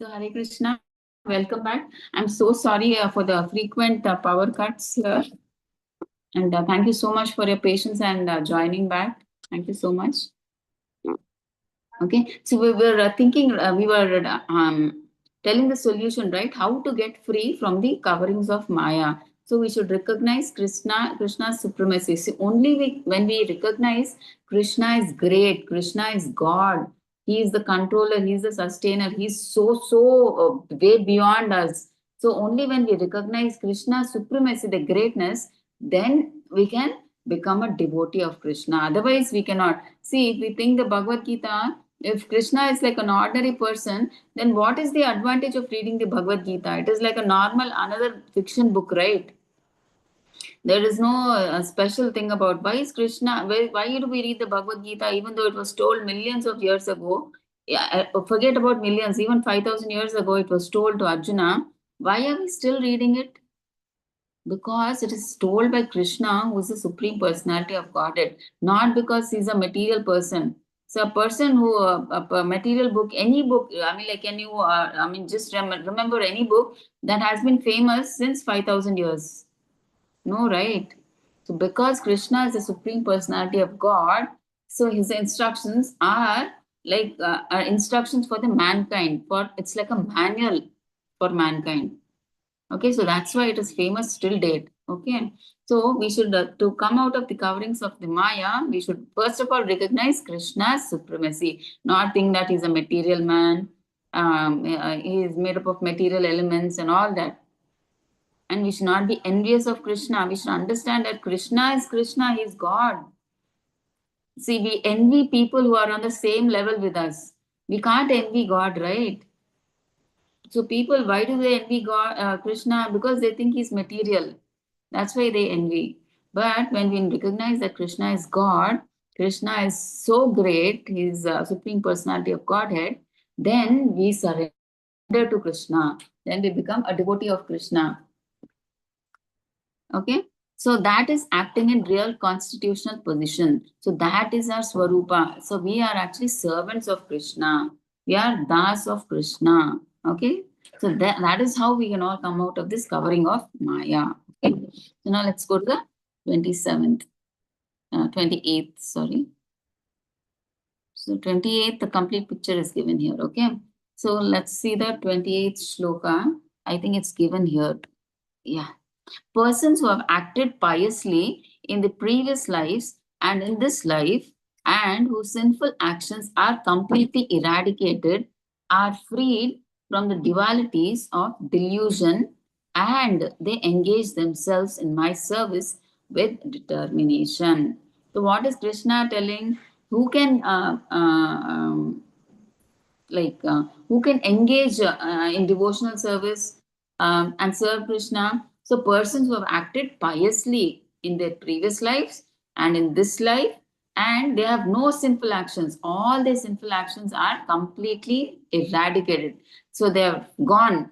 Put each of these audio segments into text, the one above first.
So Hare Krishna, welcome back. I'm so sorry for the frequent power cuts and thank you so much for your patience and joining back. Thank you so much. Okay, so we were thinking, we were telling the solution, right? How to get free from the coverings of Maya. So we should recognize Krishna's supremacy. So only when we recognize Krishna is great, Krishna is God, He is the controller, He is the sustainer, He's so way beyond us. So only when we recognize Krishna's supremacy, the greatness, then we can become a devotee of Krishna. Otherwise, we cannot. See, if we think the Bhagavad Gita, if Krishna is like an ordinary person, then what is the advantage of reading the Bhagavad Gita? It is like a normal, another fiction book, right? There is no special thing about why is Krishna, why do we read the Bhagavad Gita even though it was told millions of years ago? Yeah, forget about millions, even 5,000 years ago it was told to Arjuna. Why are we still reading it? Because it is told by Krishna, who is the Supreme Personality of Godhead, not because he's a material person. So a person who, a material book, any book, I mean, like, can you, just remember any book that has been famous since 5,000 years? No, right? So because Krishna is the Supreme Personality of God, so his instructions are like are instructions for the mankind. For it's like a manual for mankind. Okay, so that's why it is famous till date. Okay, so we should, to come out of the coverings of the Maya, we should first of all recognize Krishna's supremacy, not think that he's a material man, he is made up of material elements and all that. And we should not be envious of Krishna. We should understand that Krishna is Krishna, he is God. See, we envy people who are on the same level with us. We can't envy God, right? So people, why do they envy God, Krishna? Because they think he's material. That's why they envy. But when we recognize that Krishna is God, Krishna is so great, he's a supreme personality of Godhead, then we surrender to Krishna. Then we become a devotee of Krishna. Okay. So that is acting in real constitutional position. So that is our Swarupa. So we are actually servants of Krishna. We are Das of Krishna. Okay. So that is how we can all come out of this covering of Maya. Okay. So now let's go to the 27th, 28th, sorry. So 28th, the complete picture is given here. Okay. So let's see the 28th shloka. I think it's given here. Yeah. Persons who have acted piously in the previous lives and in this life, and whose sinful actions are completely eradicated, are freed from the dualities of delusion, and they engage themselves in my service with determination. So, what is Krishna telling? Who can who can engage in devotional service and serve Krishna? So persons who have acted piously in their previous lives and in this life, and they have no sinful actions. All their sinful actions are completely eradicated. So they are gone.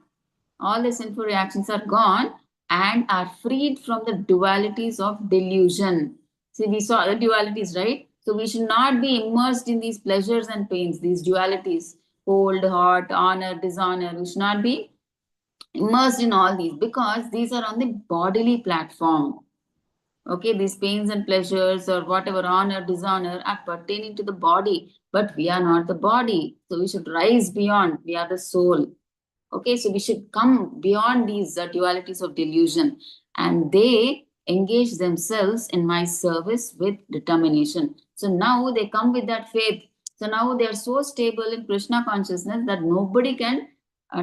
All the sinful reactions are gone and are freed from the dualities of delusion. See, we saw the dualities, right? So we should not be immersed in these pleasures and pains, these dualities, cold, hot, honor, dishonor. We should not be immersed in all these because these are on the bodily platform. Okay, these pains and pleasures or whatever honor, dishonor are pertaining to the body, but we are not the body. So we should rise beyond. We are the soul. Okay, so we should come beyond these dualities of delusion, and they engage themselves in my service with determination. So now they come with that faith. So now they are so stable in Krishna consciousness that nobody can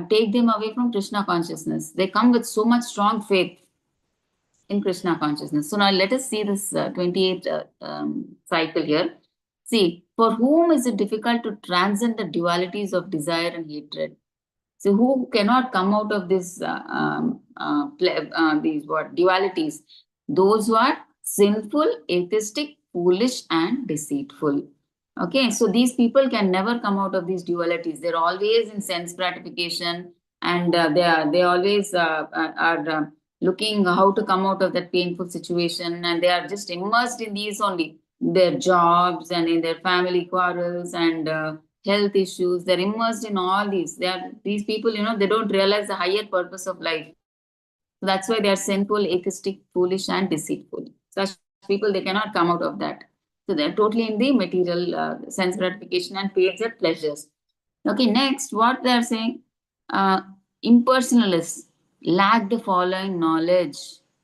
take them away from Krishna consciousness. They come with so much strong faith in Krishna consciousness. So now let us see this 28th cycle here. See, for whom is it difficult to transcend the dualities of desire and hatred? So who cannot come out of this these what dualities? Those who are sinful, atheistic, foolish, and deceitful. Okay, so these people can never come out of these dualities. They're always in sense gratification, and they always are looking how to come out of that painful situation, and they are just immersed in these only their jobs and in their family quarrels and health issues. They're immersed in all these. These people, they don't realize the higher purpose of life. So that's why they are sinful, atheistic, foolish, and deceitful. Such people, they cannot come out of that. So they're totally in the material sense gratification and pains and pleasures. Okay, next, what they are saying, uh, impersonalists lack the following knowledge.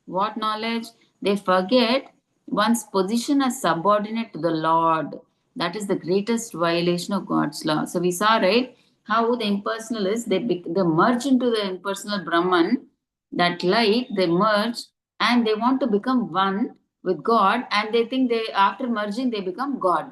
What knowledge? They forget one's position as subordinate to the Lord. That is the greatest violation of God's law. So we saw, right, how the impersonalists, they merge into the impersonal Brahman, that light, they merge and they want to become one with God, and they think they, after merging, they become God,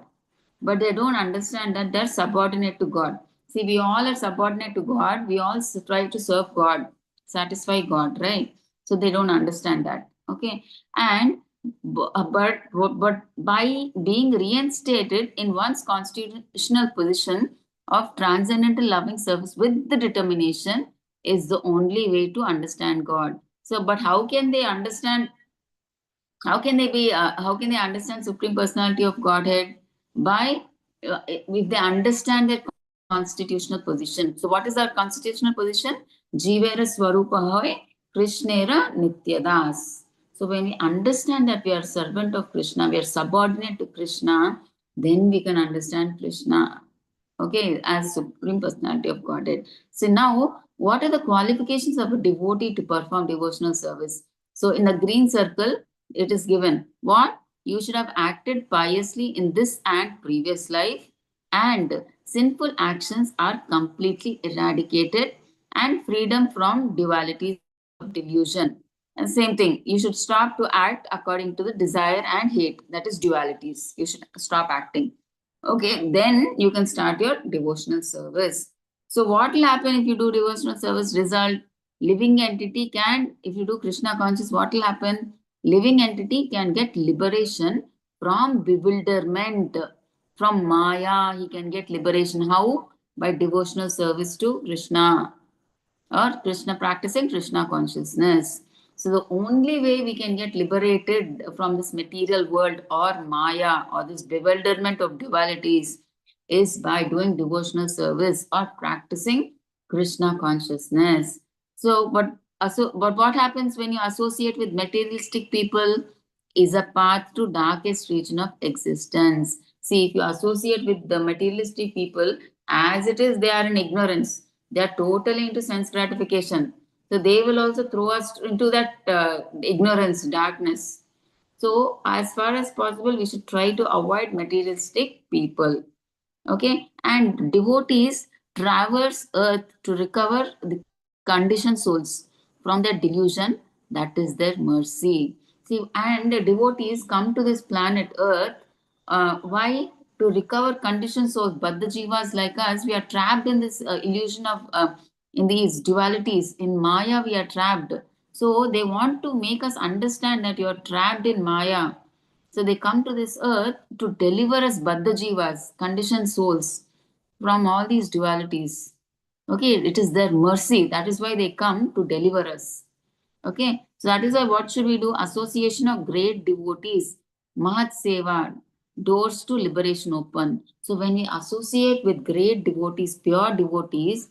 but they don't understand that they're subordinate to God. See, we all are subordinate to God. We all try to serve God, satisfy God, right? So they don't understand that. Okay, and but by being reinstated in one's constitutional position of transcendental loving service with the determination is the only way to understand God. So, but how can they understand, how can they understand supreme personality of Godhead? By if they understand their constitutional position. So what is our constitutional position? Jivera swarupa hoy krishnera nityadas. So when we understand that we are servant of Krishna, we are subordinate to Krishna, then we can understand Krishna, okay, as supreme personality of Godhead. So now, what are the qualifications of a devotee to perform devotional service? So in the green circle, it is given what? You should have acted piously in this and previous life, and sinful actions are completely eradicated, and freedom from dualities of delusion. And same thing, you should stop to act according to the desire and hate, that is dualities. You should stop acting. Okay, then you can start your devotional service. So what will happen if you do devotional service? Result, living entity can, if you do Krishna conscious, what will happen? Living entity can get liberation from bewilderment, from Maya. He can get liberation. How? By devotional service to Krishna, or Krishna, practicing Krishna consciousness. So the only way we can get liberated from this material world or Maya or this bewilderment of dualities is by doing devotional service or practicing Krishna consciousness. So, but what happens when you associate with materialistic people is a path to darkest region of existence. See, if you associate with the materialistic people, as it is, they are in ignorance. They are totally into sense gratification. So they will also throw us into that ignorance, darkness. So as far as possible, we should try to avoid materialistic people. Okay, and devotees traverse earth to recover the conditioned souls from their delusion. That is their mercy. See, and the devotees come to this planet earth. Why? To recover conditioned souls. But the jivas like us, we are trapped in this illusion of in these dualities. In Maya, we are trapped. So they want to make us understand that you are trapped in Maya. So they come to this earth to deliver us Baddha Jivas, conditioned souls, from all these dualities. Okay, it is their mercy. That is why they come to deliver us. Okay, so that is why what should we do? Association of great devotees, Mahat Seva, doors to liberation open. So when we associate with great devotees, pure devotees,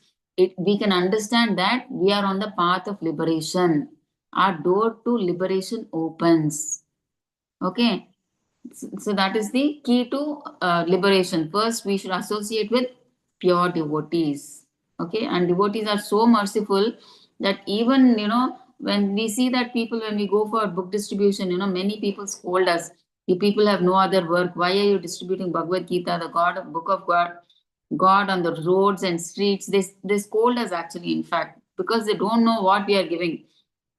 we can understand that we are on the path of liberation. Our door to liberation opens. Okay, so that is the key to liberation. First, we should associate with pure devotees. Okay, and devotees are so merciful that even, when we see that people, when we go for book distribution, many people scold us. You people have no other work. Why are you distributing Bhagavad Gita, the God, book of God on the roads and streets? They scold us actually, in fact, because they don't know what we are giving.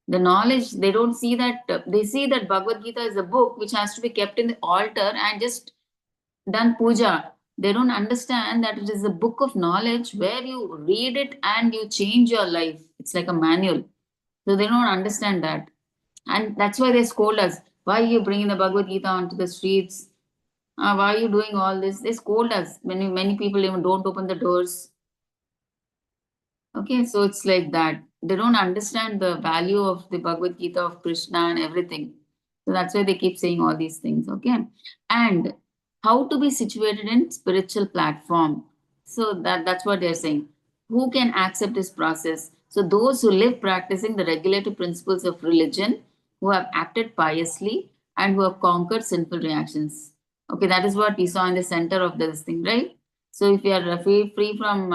The knowledge, they don't see that, they see that Bhagavad Gita is a book which has to be kept in the altar and just done puja. They don't understand that it is a book of knowledge where you read it and you change your life. It's like a manual. So they don't understand that. And that's why they scold us. Why are you bringing the Bhagavad Gita onto the streets? Why are you doing all this? They scold us. Many people even don't open the doors. Okay, so it's like that. They don't understand the value of the Bhagavad Gita of Krishna and everything. So that's why they keep saying all these things. Okay. And how to be situated in spiritual platform. So that's what they're saying. Who can accept this process? So those who live practicing the regulative principles of religion, who have acted piously, and who have conquered sinful reactions. Okay, that is what we saw in the center of this thing, right? So if you are free from,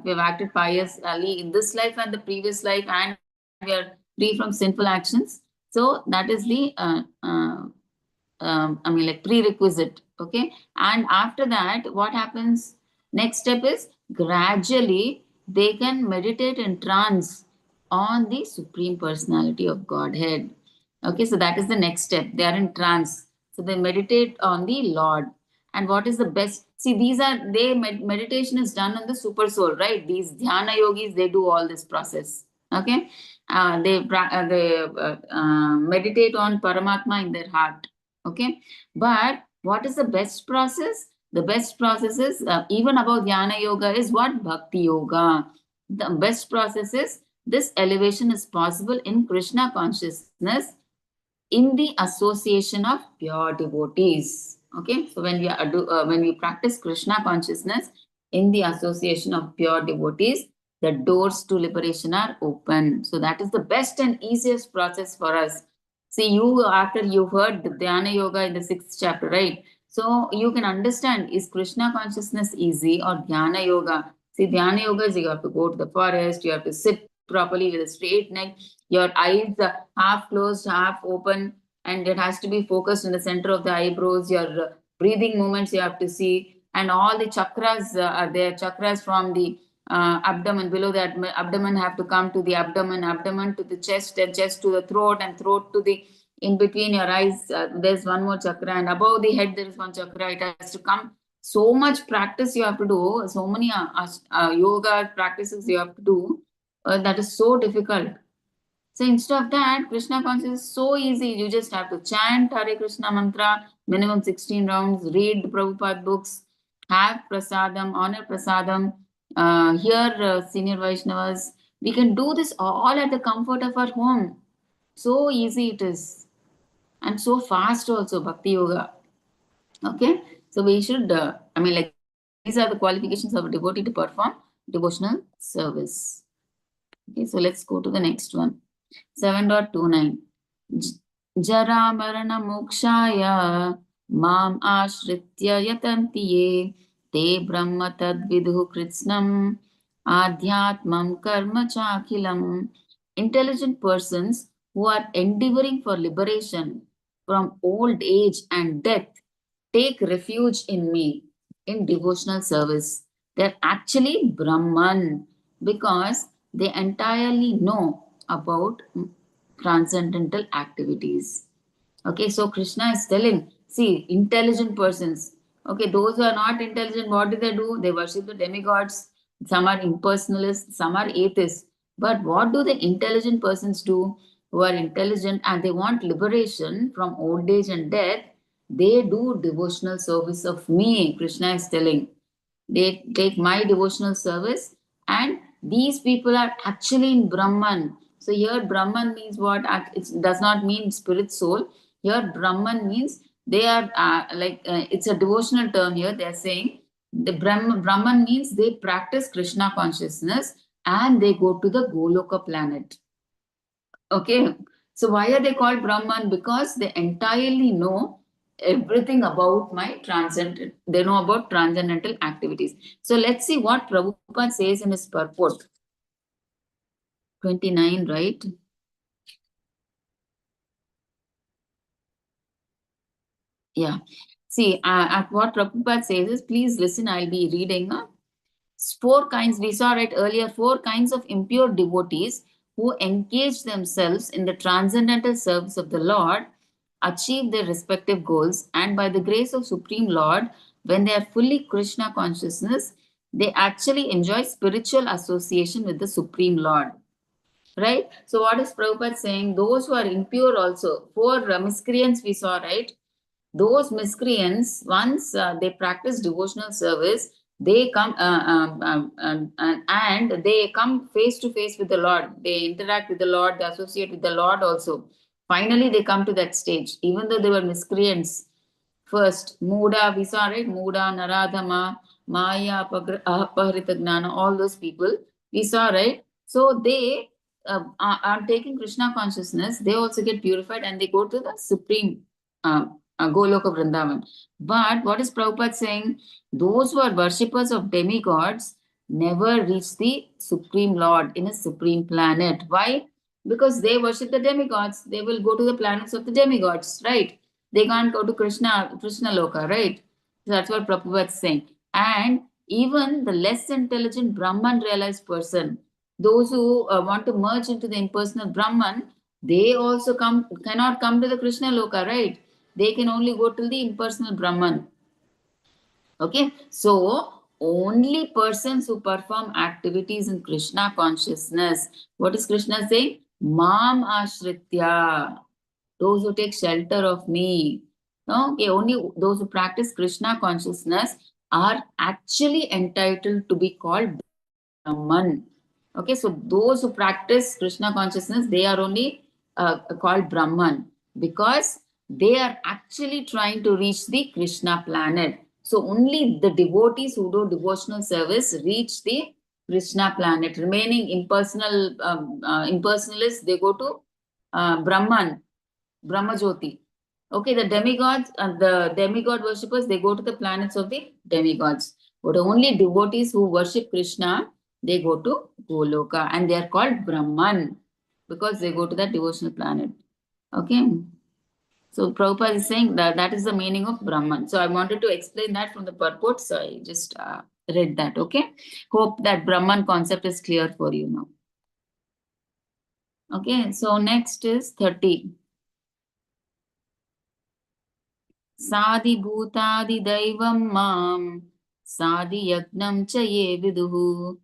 we have acted piously in this life and the previous life, and we are free from sinful actions. So that is the I mean, like prerequisite. Okay. And after that, what happens? Next step is gradually they can meditate in trance on the Supreme Personality of Godhead. Okay. So that is the next step. They are in trance. So they meditate on the Lord. And what is the best? See, these are, meditation is done on the super soul, right? These dhyana yogis, they do all this process. Okay. They meditate on Paramatma in their heart. Okay. But what is the best process? The best process is, even above Dhyana Yoga, is what? Bhakti Yoga. The best process is, this elevation is possible in Krishna consciousness in the association of pure devotees. Okay. So when we practice Krishna consciousness in the association of pure devotees, the doors to liberation are open. So that is the best and easiest process for us. See, you, after you've heard the Dhyana Yoga in the 6th chapter, right? So you can understand, is Krishna consciousness easy or Dhyana Yoga? See, Dhyana Yoga is, you have to go to the forest, you have to sit properly with a straight neck, your eyes half closed, half open, and it has to be focused in the center of the eyebrows. Your breathing movements you have to see, and all the chakras are there. Chakras from the abdomen, below that abdomen have to come to the abdomen, abdomen to the chest, and chest to the throat, and throat to the, in between your eyes. There's one more chakra, and above the head there is one chakra. It has to come. So much practice you have to do. So many yoga practices you have to do. That is so difficult. So instead of that, Krishna consciousness is so easy. You just have to chant Hare Krishna mantra, minimum 16 rounds, read the Prabhupada books, have prasadam, honor prasadam, hear senior Vaishnavas. We can do this all at the comfort of our home. So easy it is. And so fast also, Bhakti Yoga. Okay. So we should, I mean, like, these are the qualifications of a devotee to perform devotional service. Okay. So let's go to the next one. 7.29 Jara Marana Mokshaya Mam Ashritya Yatanti Ye Te Brahma Tad Vidhu Kritsnam Adhyatmam Karma Chakhilam. Intelligent persons who are endeavoring for liberation from old age and death take refuge in me in devotional service. They're actually Brahman because they entirely know about transcendental activities. Okay, so Krishna is telling, see, intelligent persons. Okay, those who are not intelligent, what do? They worship the demigods. Some are impersonalists, some are atheists. But what do the intelligent persons do who are intelligent and they want liberation from old age and death? They do devotional service of me, Krishna is telling. They take my devotional service, and these people are actually in Brahman. So here Brahman means what? It does not mean spirit soul. Here Brahman means they are it's a devotional term here. They are saying the Brahman means they practice Krishna consciousness and they go to the Goloka planet. Okay. So why are they called Brahman? Because they entirely know everything about my transcendental, they know about transcendental activities. So let's see what Prabhupada says in his purport. 29, right? Yeah. See, at what Prabhupada says is, please listen, I'll be reading. Four kinds, we saw right earlier, four kinds of impure devotees who engage themselves in the transcendental service of the Lord, achieve their respective goals, and by the grace of Supreme Lord, when they are fully Krishna consciousness, they actually enjoy spiritual association with the Supreme Lord. Right? So what is Prabhupada saying? Those who are impure also, four miscreants we saw, right? Those miscreants, once they practice devotional service, they come and they come face to face with the Lord. They interact with the Lord, they associate with the Lord also. Finally, they come to that stage, even though they were miscreants. First, Muda, we saw, right? Muda, Naradhama, Maya, Apahrita Gnana, all those people we saw, right? So they are taking Krishna consciousness, they also get purified and they go to the supreme Goloka Vrindavan. But what is Prabhupada saying? Those who are worshippers of demigods never reach the supreme Lord in a supreme planet. Why? Because they worship the demigods. They will go to the planets of the demigods, right? They can't go to Krishna Loka, right? So that's what Prabhupada is saying. And even the less intelligent Brahman realized person, those who want to merge into the impersonal Brahman, they also cannot come to the Krishna Loka, right? They can only go to the impersonal Brahman. Okay, so only persons who perform activities in Krishna consciousness. What is Krishna saying? Mam ashritya. Those who take shelter of me. Okay, only those who practice Krishna consciousness are actually entitled to be called Brahman. Okay, so those who practice Krishna consciousness, they are only called Brahman because they are actually trying to reach the Krishna planet. So only the devotees who do devotional service reach the Krishna planet. Remaining impersonalists, they go to Brahman, Brahmajyoti. Okay, the demigod worshippers, they go to the planets of the demigods. But only devotees who worship Krishna, they go to Goloka and they are called Brahman because they go to that devotional planet. Okay. So Prabhupada is saying that that is the meaning of Brahman. So I wanted to explain that from the purport. So I just read that. Okay. Hope that Brahman concept is clear for you now. Okay. So next is 30. साधिभूतादिदैवं मां साधियज्ञं च ये विदुः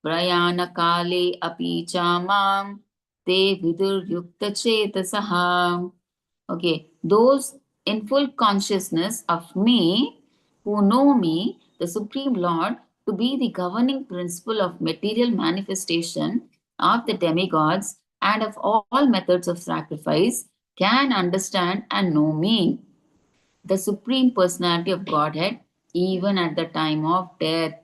प्रयाणकाले अपि च मां ते विदुर्युक्तचेतसः. Okay, those in full consciousness of me who know me, the Supreme Lord, to be the governing principle of material manifestation of the demigods and of all methods of sacrifice, can understand and know me, the Supreme Personality of Godhead, even at the time of death.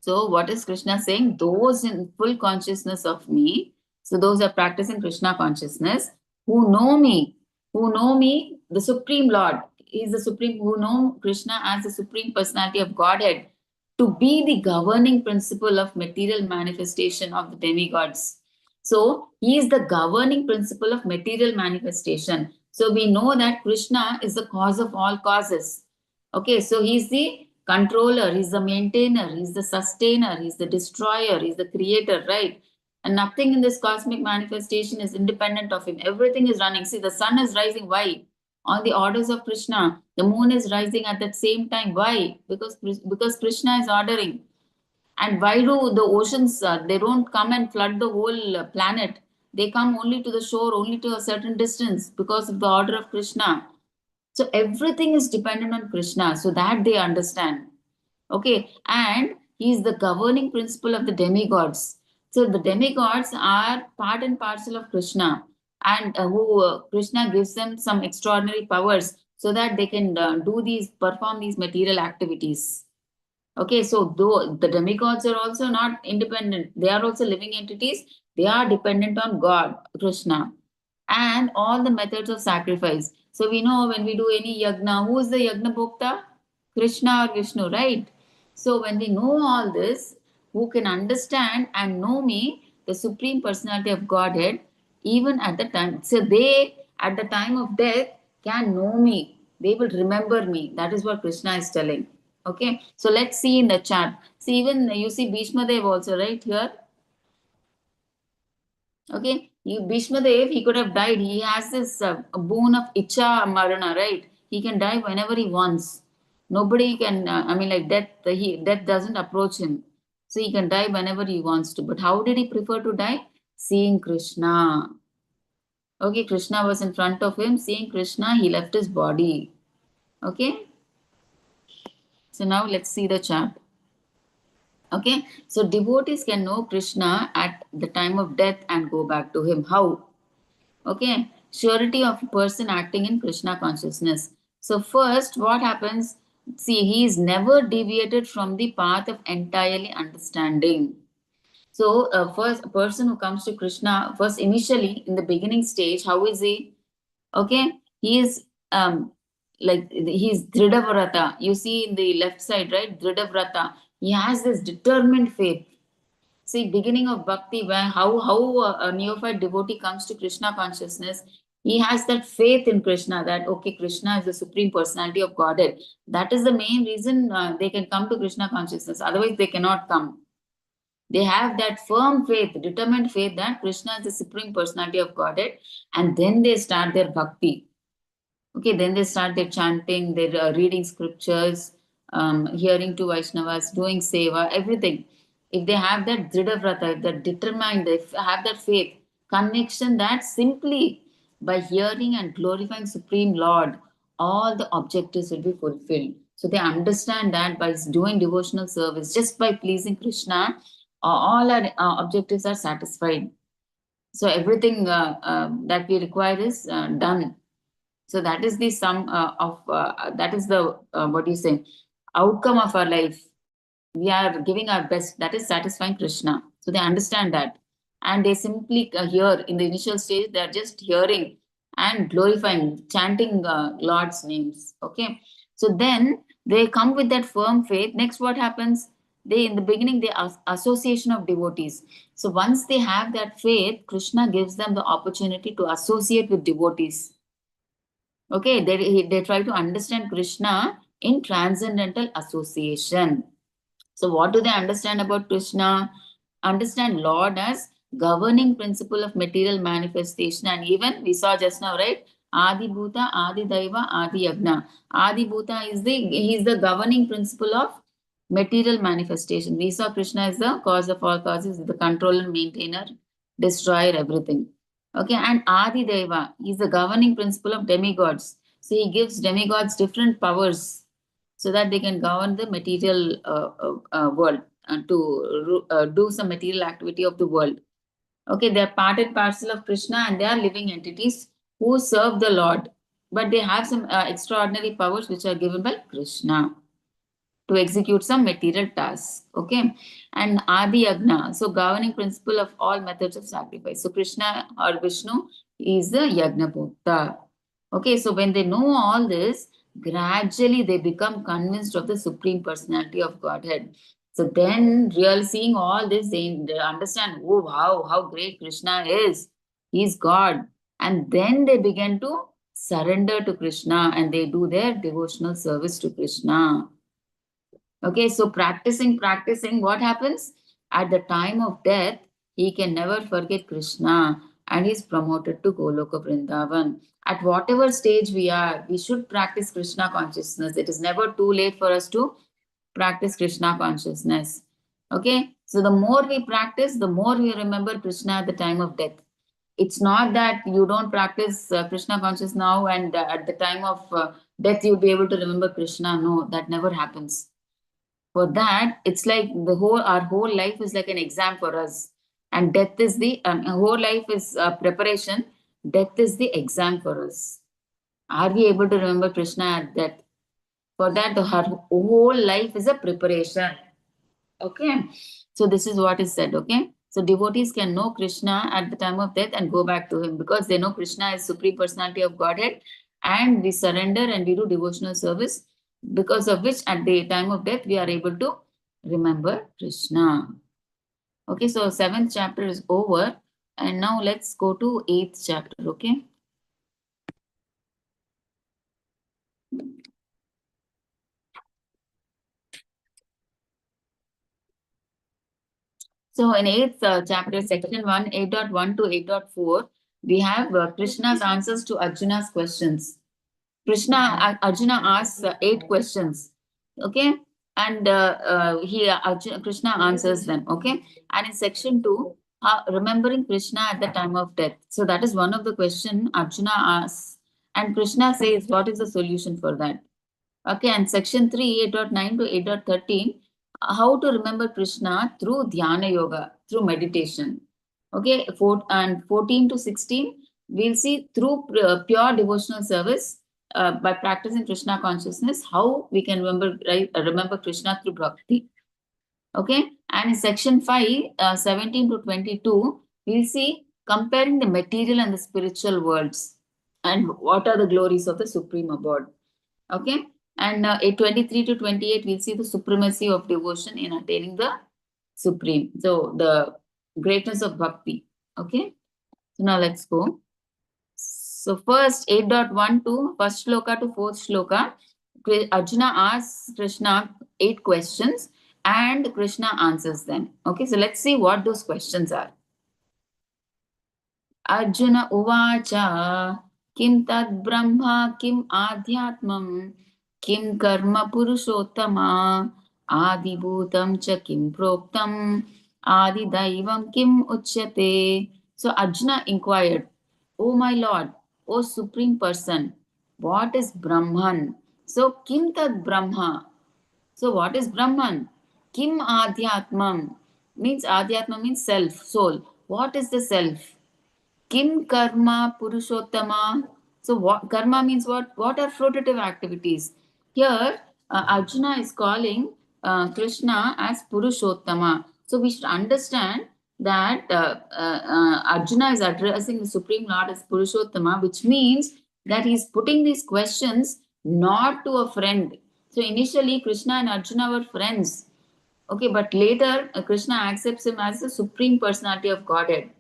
So, what is Krishna saying? Those in full consciousness of me, so those are practicing Krishna consciousness, who know me, the Supreme Lord, is the Supreme, who know Krishna as the Supreme Personality of Godhead, to be the governing principle of material manifestation of the demigods. So, he is the governing principle of material manifestation. So, we know that Krishna is the cause of all causes. Okay, so he's the controller, he's the maintainer, he's the sustainer, he's the destroyer, he's the creator, right? And nothing in this cosmic manifestation is independent of him. Everything is running. See, the sun is rising. Why? On the orders of Krishna. The moon is rising at that same time. Why? Because Krishna is ordering. And why do the oceans, they don't come and flood the whole planet. They come only to the shore, only to a certain distance because of the order of Krishna. So everything is dependent on Krishna, so that they understand. Okay, and he is the governing principle of the demigods. So the demigods are part and parcel of Krishna, and who Krishna gives them some extraordinary powers so that they can perform these material activities. Okay, so though the demigods are also not independent, they are also living entities. They are dependent on God, Krishna, and all the methods of sacrifice. So we know when we do any yagna, who is the yagna bhokta? Krishna or Vishnu, right? So when we know all this, who can understand and know me, the Supreme Personality of Godhead, even at the time, so they at the time of death can know me. They will remember me. That is what Krishna is telling. Okay, so let's see in the chat. See, even you see Bhishma Dev also, right here. Okay, Bhishma Dev, he could have died. He has this boon of Icha Marana, right? He can die whenever he wants. Nobody can, like death doesn't approach him. So he can die whenever he wants to. But how did he prefer to die? Seeing Krishna. Okay, Krishna was in front of him. Seeing Krishna, he left his body. Okay. So now let's see the chart. Okay, so devotees can know Krishna at the time of death and go back to him. How? Okay, surety of a person acting in Krishna consciousness. So first, what happens? See, he is never deviated from the path of entirely understanding. So, first, a person who comes to Krishna, first initially in the beginning stage, how is he? Okay, he is like he's Dridhavrata. You see in the left side, right? Dridhavrata. He has this determined faith. See, beginning of bhakti, where how a neophyte devotee comes to Krishna consciousness, he has that faith in Krishna that okay, Krishna is the supreme personality of Godhead. That is the main reason they can come to Krishna consciousness. Otherwise, they cannot come. They have that firm faith, determined faith that Krishna is the supreme personality of Godhead, and then they start their bhakti. Okay, then they start their chanting, their reading scriptures, hearing to Vaishnavas, doing seva, everything. If they have that Dhrida Vrata, if they're determined, they have that faith, connection that simply by hearing and glorifying Supreme Lord, all the objectives will be fulfilled. So they understand that by doing devotional service, just by pleasing Krishna, all our objectives are satisfied. So everything that we require is done. So that is the sum of that is the what do you say outcome of our life. We are giving our best. That is satisfying Krishna. So they understand that, and they simply hear in the initial stage. They are just hearing and glorifying, chanting Lord's names. Okay. So then they come with that firm faith. Next, what happens? They in the beginning they association of devotees. So once they have that faith, Krishna gives them the opportunity to associate with devotees. Okay, they try to understand Krishna in transcendental association. So, what do they understand about Krishna? Understand Lord as governing principle of material manifestation, and even we saw just now, right? Adi Bhuta, Adi Daiva, Adi Yagna. Adi Bhuta is he is the governing principle of material manifestation. We saw Krishna is the cause of all causes, the controller, maintainer, destroyer, everything. Okay, and Adi Deva is the governing principle of demigods. So he gives demigods different powers so that they can govern the material world and to do some material activity of the world. Okay, they are part and parcel of Krishna and they are living entities who serve the Lord, but they have some extraordinary powers which are given by Krishna to execute some material tasks. Okay, and Adi Yagna, so governing principle of all methods of sacrifice. So Krishna or Vishnu is the Yagna Bhokta. Okay, so when they know all this, gradually they become convinced of the supreme personality of Godhead. So then, real seeing all this, they understand, oh wow, how great Krishna is. He's God. And then they begin to surrender to Krishna and they do their devotional service to Krishna. Okay, so practicing, what happens? At the time of death, he can never forget Krishna and is promoted to Goloka Vrindavan. At whatever stage we are, we should practice Krishna consciousness. It is never too late for us to practice Krishna consciousness. Okay, so the more we practice, the more we remember Krishna at the time of death. It's not that you don't practice Krishna consciousness now and at the time of death you'll be able to remember Krishna. No, that never happens. For that, it's like our whole life is like an exam for us, and death is the whole life is preparation. Death is the exam for us. Are we able to remember Krishna at death? For that, our whole life is a preparation. Okay, so this is what is said. Okay, so devotees can know Krishna at the time of death and go back to him because they know Krishna is supreme personality of Godhead, and we surrender and we do devotional service, because of which at the time of death we are able to remember Krishna. Okay, so seventh chapter is over, and now let's go to eighth chapter. Okay. So in eighth chapter, section 1, 8.1 to 8.4, we have Krishna's answers to Arjuna's questions. Arjuna asks 8 questions, okay, and Krishna answers them, okay. And in section 2, remembering Krishna at the time of death. So that is one of the question Arjuna asks, and Krishna says what is the solution for that. Okay, and section 3, 8.9 to 8.13, how to remember Krishna through dhyana yoga, through meditation. Okay, and 14 to 16, we'll see through pure devotional service, by practicing Krishna consciousness, how we can remember Krishna through bhakti. Okay, and in section 5, 17 to 22, we'll see comparing the material and the spiritual worlds and what are the glories of the Supreme Abode. Okay, and 23 to 28, we'll see the supremacy of devotion in attaining the Supreme. So, the greatness of bhakti. Okay, so now let's go. So, first 8.1 to first shloka to fourth shloka, Arjuna asks Krishna 8 questions and Krishna answers them. Okay, so let's see what those questions are. Arjuna uvacha kim tad brahma kim adhyatmam kim karma purushottama adi bhutam cha kim proktam adi daivam kim uchyate. So Arjuna inquired, O my Lord, O Supreme Person, what is Brahman? So kim tad brahma? So what is Brahman? Kim adhyatmam? Means adhyatma means self, soul. What is the self? Kim karma purushottama? So what karma means what? What are fruitive activities? Here Arjuna is calling Krishna as Purushottama. So we should understand that Arjuna is addressing the Supreme Lord as Purushottama, which means that he is putting these questions not to a friend. So initially Krishna and Arjuna were friends. Okay, but later Krishna accepts him as the Supreme Personality of Godhead.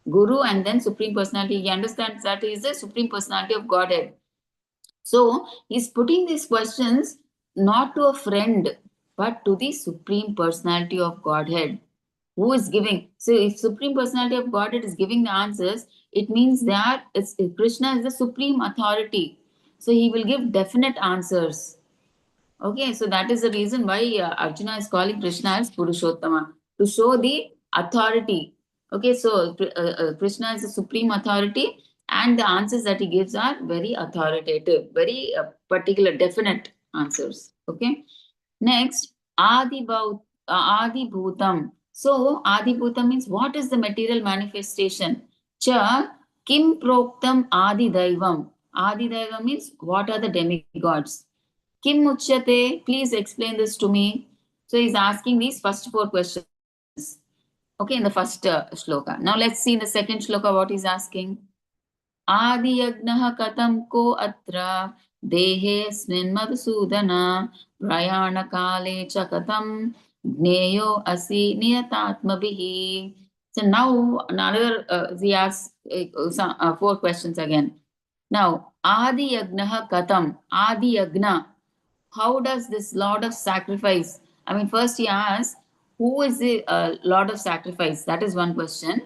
Guru and then Supreme Personality. He understands that he is the Supreme Personality of Godhead. So he's putting these questions not to a friend, but to the Supreme Personality of Godhead. Who is giving? So if Supreme Personality of Godhead is giving the answers, it means that Krishna is the supreme authority. So he will give definite answers. Okay, so that is the reason why Arjuna is calling Krishna as Purushottama, to show the authority. Okay, so Krishna is the supreme authority and the answers that he gives are very authoritative, very particular, definite answers. Okay, next, Adi Bhutam. So, Adi Bhutam means what is the material manifestation? Cha Kim Proktam Adi Daivam. Adi Daivam means what are the demigods? Kim Uchyate, please explain this to me. So he's asking these first 4 questions. Okay, in the first shloka. Now let's see in the second shloka what he's asking. Adi yagnaha katam ko atra dehe smin madhusudana prayana kale cha katam gneyo asi niyatatmabihi. So now another, he asks 4 questions again. Now, Adi yagnaha katam, Adi yagna. How does this Lord of Sacrifice? I mean, first he asks, who is the Lord of Sacrifice? That is one question.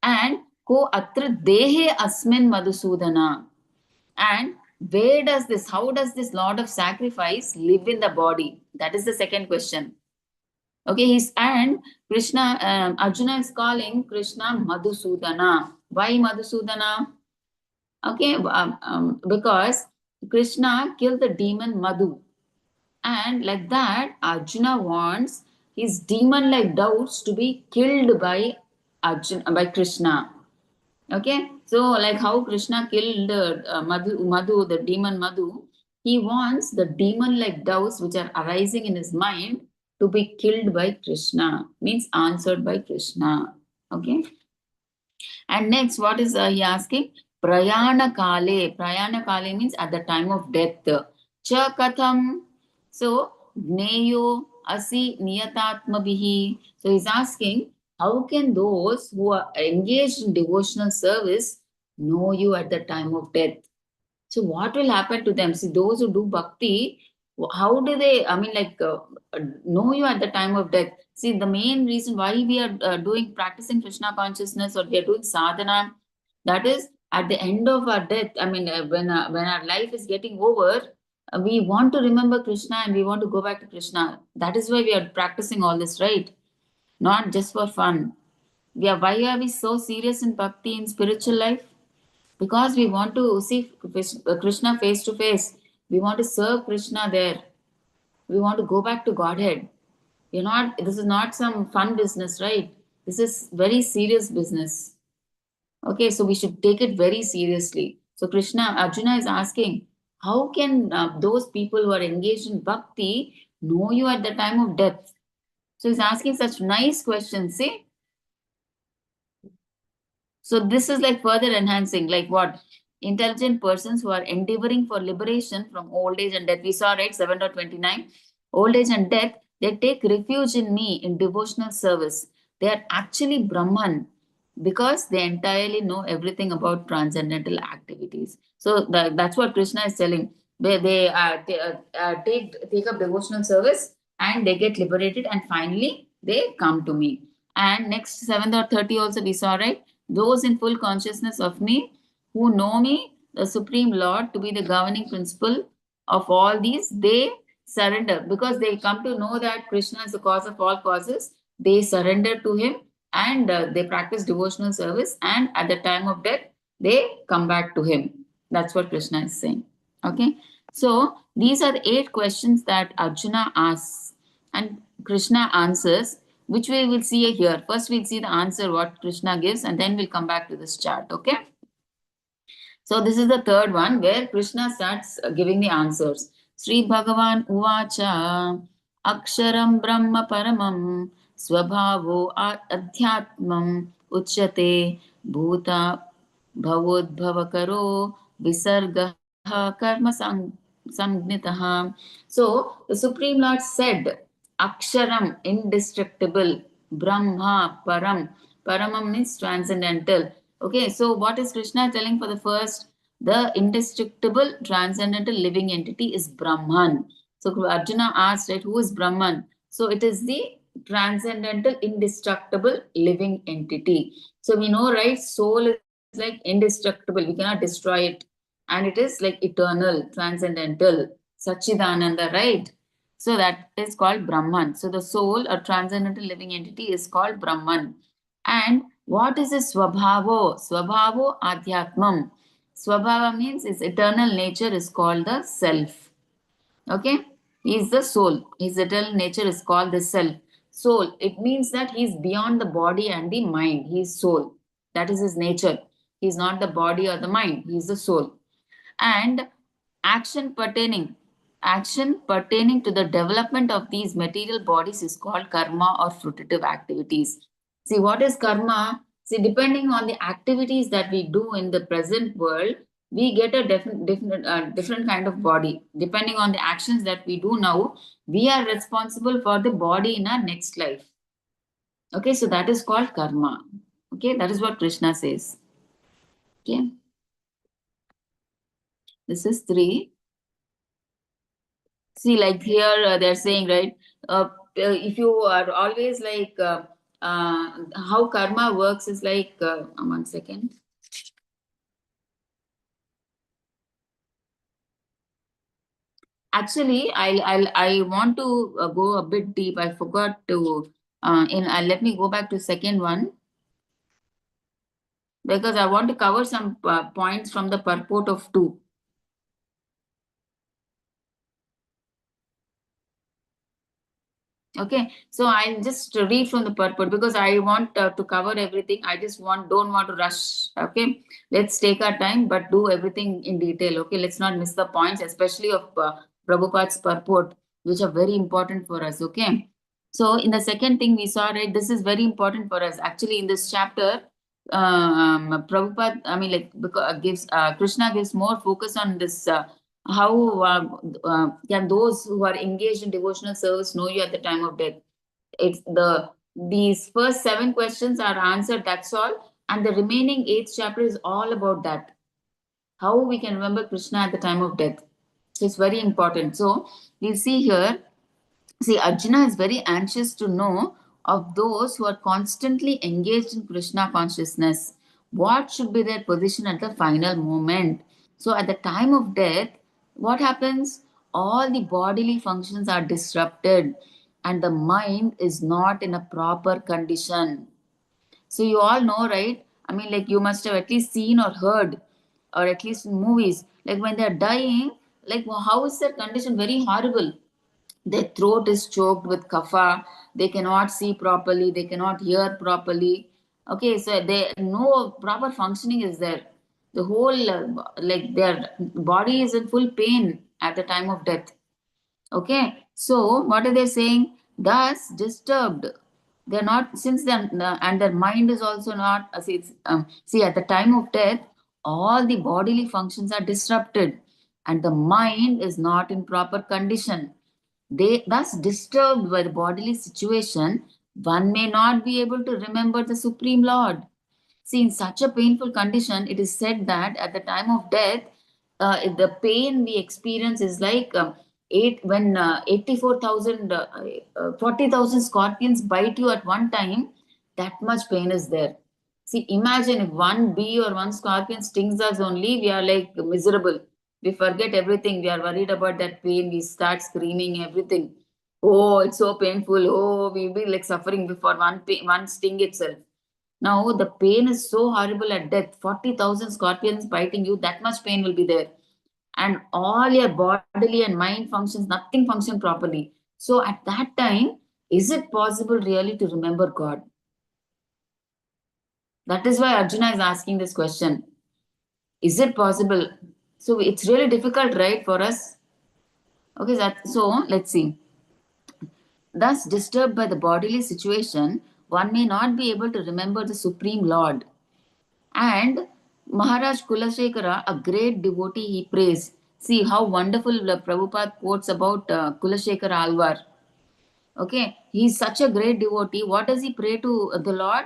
And ko atra dehe asmin madhusudana. And where does this, how does this Lord of Sacrifice live in the body? That is the second question. Okay, and Krishna, Arjuna is calling Krishna Madhusudana. Why Madhusudana? Okay, because Krishna killed the demon Madhu. And like that, Arjuna wants his demon-like doubts to be killed by Krishna. Okay, so like how Krishna killed Madhu, the demon Madhu, he wants the demon-like doubts which are arising in his mind to be killed by Krishna, means answered by Krishna. Okay, and next, what is he asking? Prayana Kale. Prayana Kale means at the time of death. Cha Katham. So, Gneyo Asi Niyatatmabihi. So, he's asking, how can those who are engaged in devotional service know you at the time of death? So, what will happen to them? See, those who do bhakti, how do they, I mean, like, know you at the time of death? See, the main reason why we are practicing Krishna consciousness or we are doing sadhana, that is at the end of our death. I mean, when our life is getting over, we want to remember Krishna and we want to go back to Krishna. That is why we are practicing all this, right? Not just for fun. Why are we so serious in bhakti, in spiritual life? Because we want to see Krishna face to face. We want to serve Krishna there. We want to go back to Godhead. This is not some fun business, right? This is very serious business. Okay, so we should take it very seriously. So Arjuna is asking, How can those people who are engaged in bhakti know you at the time of death? So he's asking such nice questions. See, so this is like further enhancing, like what? Intelligent persons who are endeavoring for liberation from old age and death. We saw, right, 7.29. Old age and death, they take refuge in me in devotional service. They are actually Brahman because they entirely know everything about transcendental activities. So that's what Krishna is telling. They take up devotional service and they get liberated and finally they come to me. And next 7.30 also we saw, right? Those in full consciousness of me who know me, the Supreme Lord, to be the governing principle of all these, they surrender because they come to know that Krishna is the cause of all causes. They surrender to Him and they practice devotional service, and at the time of death, they come back to Him. That's what Krishna is saying. Okay, so these are the 8 questions that Arjuna asks, and Krishna answers, which we will see here. First, we'll see the answer what Krishna gives, and then we'll come back to this chart. Okay. So this is the third one where Krishna starts giving the answers. Sri Bhagavan Uvacha Aksharam Brahma Paramam Swabhavo Adhyatmam Uchyate Bhuta Bhavodbhavakaro Visargaha Karma Samgnitaha. So the Supreme Lord said, Aksharam, indestructible, Brahma, Param. Paramam means transcendental. Okay, so what is Krishna telling for the first? The indestructible, transcendental living entity is Brahman. So Arjuna asked, right, who is Brahman? So it is the transcendental, indestructible living entity. So we know, right, soul is like indestructible. We cannot destroy it. And it is like eternal, transcendental, Sachidananda, right? So that is called Brahman. So the soul, a transcendental living entity, is called Brahman. And what is his Swabhavo? Swabhavo Adhyatmam. Swabhava means his eternal nature is called the self. Okay? He is the soul. His eternal nature is called the self. Soul, it means that he is beyond the body and the mind. He is soul. That is his nature. He is not the body or the mind. He is the soul. And action pertaining action pertaining to the development of these material bodies is called karma or fruitive activities. See, what is karma? See, depending on the activities that we do in the present world, we get a different kind of body. Depending on the actions that we do now, we are responsible for the body in our next life. Okay, so that is called karma. Okay, that is what Krishna says. Okay, this is 3. See, like here they're saying, right? If you are always like, how karma works is like, 1 second. Actually, I want to go a bit deep. I forgot to, let me go back to second one because I want to cover some points from the purport of 2. Okay, so I'll just read from the purport because I want to cover everything. I just don't want to rush. Okay, let's take our time, but do everything in detail. Okay, let's not miss the points, especially of Prabhupada's purport, which are very important for us. Okay, so in the second thing we saw, right, this is very important for us. Actually, in this chapter, Prabhupada, I mean, like, because gives Krishna gives more focus on this. How can those who are engaged in devotional service know you at the time of death? It's these first 7 questions are answered, that's all, and the remaining 8th chapter is all about that, how we can remember Krishna at the time of death. So it's very important. So we'll see here. See, Arjuna is very anxious to know of those who are constantly engaged in Krishna consciousness. What should be their position at the final moment? So, at the time of death, what happens? All the bodily functions are disrupted and the mind is not in a proper condition. So, you all know, right? I mean, like, you must have at least seen or heard, or at least in movies, like when they're dying, like, how is their condition? Very horrible. Their throat is choked with kapha. They cannot see properly, they cannot hear properly. Okay, so they no proper functioning is there. The whole, like their body is in full pain at the time of death. Okay, so what are they saying? Thus disturbed. They're not, since then, and their mind is also not. See, at the time of death, all the bodily functions are disrupted, and the mind is not in proper condition. They thus disturbed by the bodily situation, one may not be able to remember the Supreme Lord. See, in such a painful condition, it is said that at the time of death, the pain we experience is like 84,000, 40,000 scorpions bite you at one time, that much pain is there. See, imagine if one bee or one scorpion stings us only, we are like miserable. We forget everything. We are worried about that pain. We start screaming, everything. Oh, it's so painful. Oh, we'll be like suffering before one sting itself. Now, the pain is so horrible at death. 40,000 scorpions biting you, that much pain will be there. And all your bodily and mind functions, nothing function properly. So, at that time, is it possible really to remember God? That is why Arjuna is asking this question. Is it possible? So, it's really difficult, right, for us? Okay, so let's see. Thus, disturbed by the bodily situation, one may not be able to remember the Supreme Lord. And Maharaj Kulashekara, a great devotee, he prays. See how wonderful the Prabhupada quotes about Kulashekara Alvar. Okay, he's such a great devotee. What does he pray to the Lord?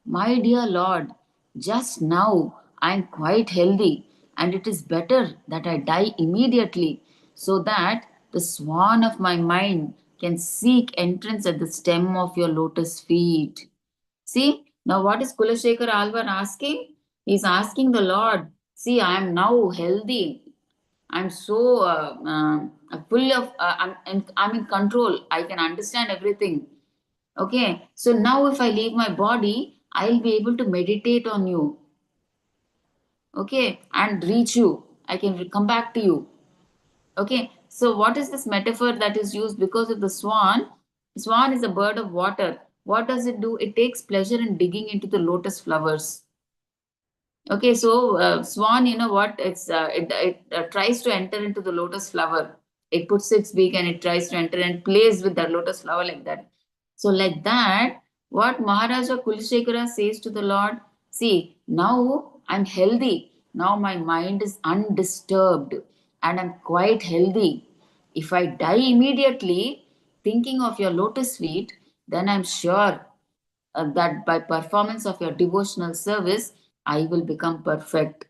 My dear Lord, just now I am quite healthy, and it is better that I die immediately so that the swan of my mind can seek entrance at the stem of your lotus feet. See, now what is Kulashekar Alvar asking? He's asking the Lord, see, I am now healthy. I'm so full of, I'm in control. I can understand everything. Okay, so now if I leave my body, I'll be able to meditate on you. Okay, and reach you. I can come back to you. Okay, so what is this metaphor that is used because of the swan? Swan is a bird of water. What does it do? It takes pleasure in digging into the lotus flowers. Okay, so swan, you know what? It tries to enter into the lotus flower. It puts its beak and it tries to enter and plays with the lotus flower like that. So like that, what Maharaja Kulshekara says to the Lord, see, now I'm healthy. Now my mind is undisturbed and I'm quite healthy. If I die immediately, thinking of your lotus feet, then I'm sure that by performance of your devotional service, I will become perfect.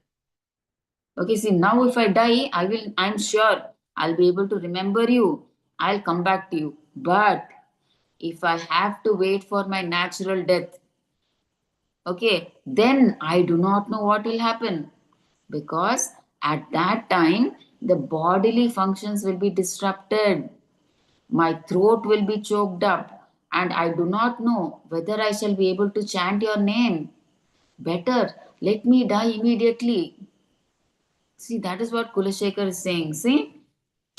Okay, see, now if I die, I'm sure I'll be able to remember you. I'll come back to you. But if I have to wait for my natural death, okay, then I do not know what will happen. Because at that time, the bodily functions will be disrupted. My throat will be choked up, and I do not know whether I shall be able to chant your name. Better let me die immediately. See, that is what Kulashekar is saying. See,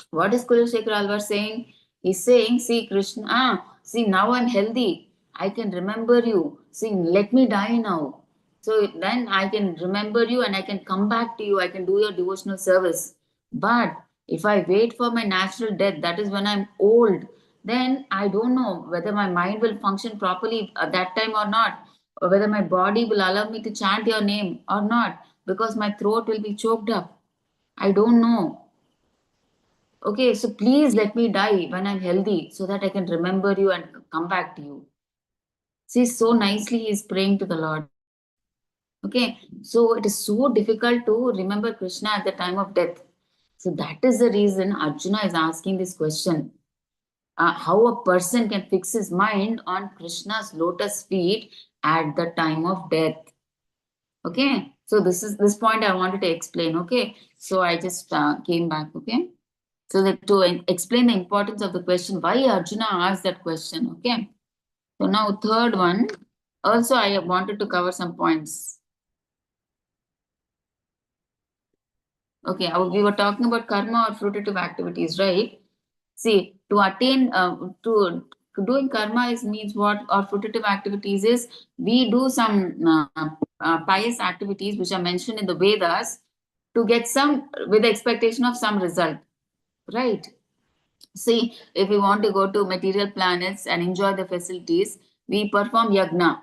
what is Kulashekar Alvar saying? He's saying, see, Krishna, see, now I'm healthy. I can remember you. See, let me die now. So then I can remember you and I can come back to you. I can do your devotional service. But if I wait for my natural death, that is when I'm old, then I don't know whether my mind will function properly at that time or not, or whether my body will allow me to chant your name or not, because my throat will be choked up. I don't know. Okay, so please let me die when I'm healthy so that I can remember you and come back to you. See, so nicely he is praying to the Lord. Okay, so it is so difficult to remember Krishna at the time of death. So that is the reason Arjuna is asking this question. How a person can fix his mind on Krishna's lotus feet at the time of death. Okay, so this point I wanted to explain. Okay, so I just came back. Okay. So that to explain the importance of the question, why Arjuna asked that question. Okay. So now third one. Also, I wanted to cover some points. Okay, we were talking about karma or fruitive activities, right? See, to attain to doing karma is means what, or fruitive activities is we do some pious activities which are mentioned in the Vedas to get some, with the expectation of some result, right? See, if we want to go to material planets and enjoy the facilities, we perform yagna.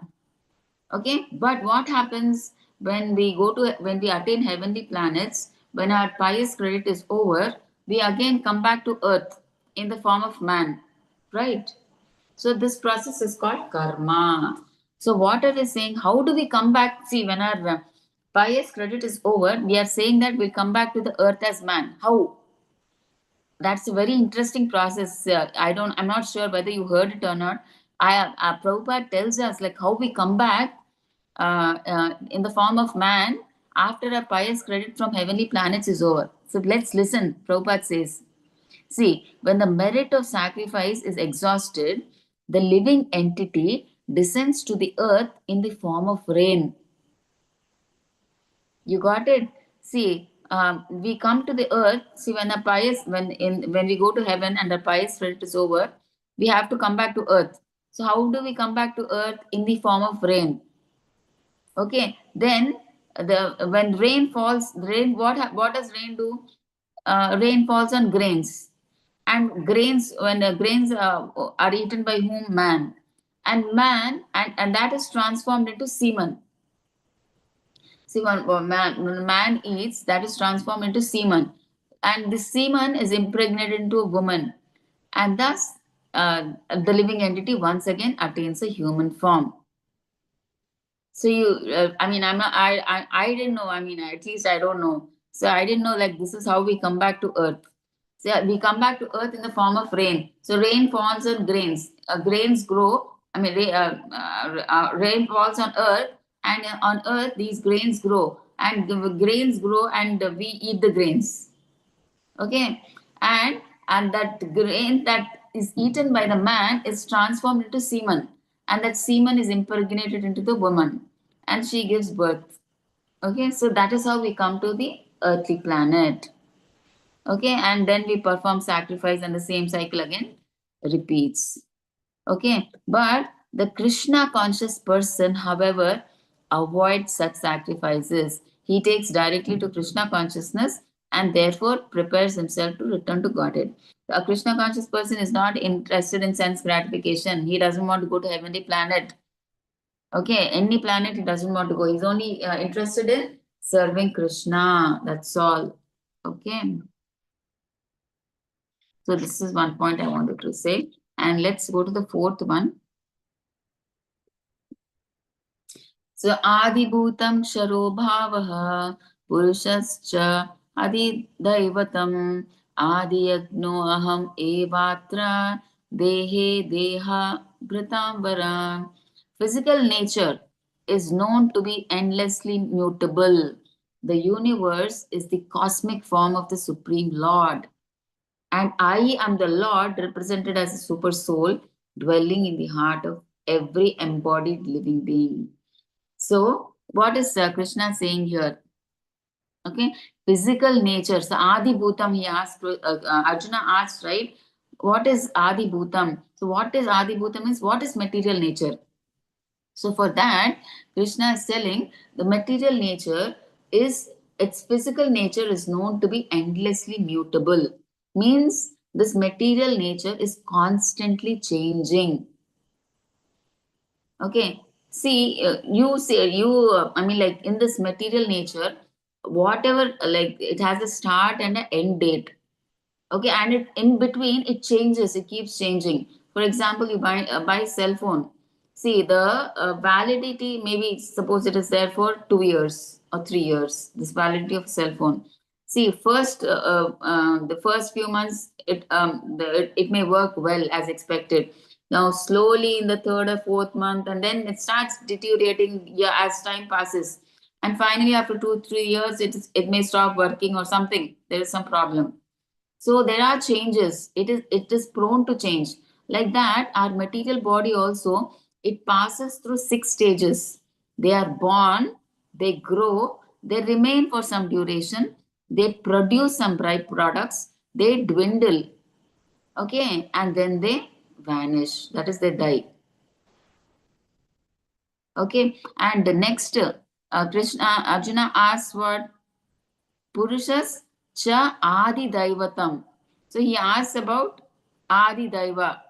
Okay, but what happens when we go to, when we attain heavenly planets, when our pious credit is over, we again come back to earth in the form of man, right? So this process is called karma. So what are we saying? How do we come back? See, when our pious credit is over, we are saying that we'll come back to the earth as man. How? That's a very interesting process. I'm not sure whether you heard it or not. Prabhupada tells us like how we come back in the form of man after a pious credit from heavenly planets is over. So let's listen. Prabhupada says, see, when the merit of sacrifice is exhausted, the living entity descends to the earth in the form of rain. You got it? See, we come to the earth. See, when a pious, when we go to heaven and the pious credit is over, we have to come back to earth. So how do we come back to earth? In the form of rain. Okay. Then when rain falls, rain what does rain do? Rain falls on grains, and grains, when grains are eaten by whom? Man, and that is transformed into semen. See, when man eats, that is transformed into semen, and the semen is impregnated into a woman, and thus the living entity once again attains a human form. So I mean, I didn't know. I mean, at least I don't know. So I didn't know like this is how we come back to earth. So yeah, we come back to earth in the form of rain. So rain falls on grains. Grains grow. I mean, rain falls on earth, and on earth these grains grow, and the grains grow, and we eat the grains. Okay, and that grain that is eaten by the man is transformed into semen, and that semen is impregnated into the woman, and she gives birth. Okay, so that is how we come to the earthly planet. Okay, and then we perform sacrifice, and the same cycle again repeats. Okay, but the Krishna conscious person, however, avoids such sacrifices. He takes directly to Krishna consciousness and therefore prepares himself to return to Godhead. A Krishna conscious person is not interested in sense gratification. He doesn't want to go to heavenly planet. Okay, any planet he doesn't want to go. He's only interested in serving Krishna. That's all. Okay. So this is one point I wanted to say. And let's go to the fourth one. So Adibhutam Sharo Bhavaha Purushascha Adidaivatam Adiyagno Aham Evatra Dehe Deha Bhritambara. Physical nature is known to be endlessly mutable. The universe is the cosmic form of the Supreme Lord. And I am the Lord represented as a super soul dwelling in the heart of every embodied living being. So, what is Krishna saying here? Okay, physical nature. So, Adi Bhutam, he asked, Arjuna asked, right? What is Adi Bhutam? So, what is Adi Bhutam is what is material nature? So, for that, Krishna is telling the material nature is, its physical nature is known to be endlessly mutable. Means this material nature is constantly changing. Okay. See, I mean, like in this material nature, whatever, like it has a start and an end date. Okay. And it in between, it changes, it keeps changing. For example, you buy a cell phone. See, the validity, maybe suppose it is there for 2 years or 3 years, this validity of cell phone. See, the first few months, it may work well as expected. Now, slowly in the third or fourth month, and then it starts deteriorating, yeah, as time passes. And finally, after 2 3 years, it may stop working or something. There is some problem. So there are changes. It is prone to change. Like that, our material body also, it passes through 6 stages. They are born, they grow, they remain for some duration, they produce some byproducts, they dwindle, okay, and then they vanish. That is, they die. Okay, and the next, Arjuna asks what? Purushas cha Adi Daivatam. So he asks about Adi Daiva.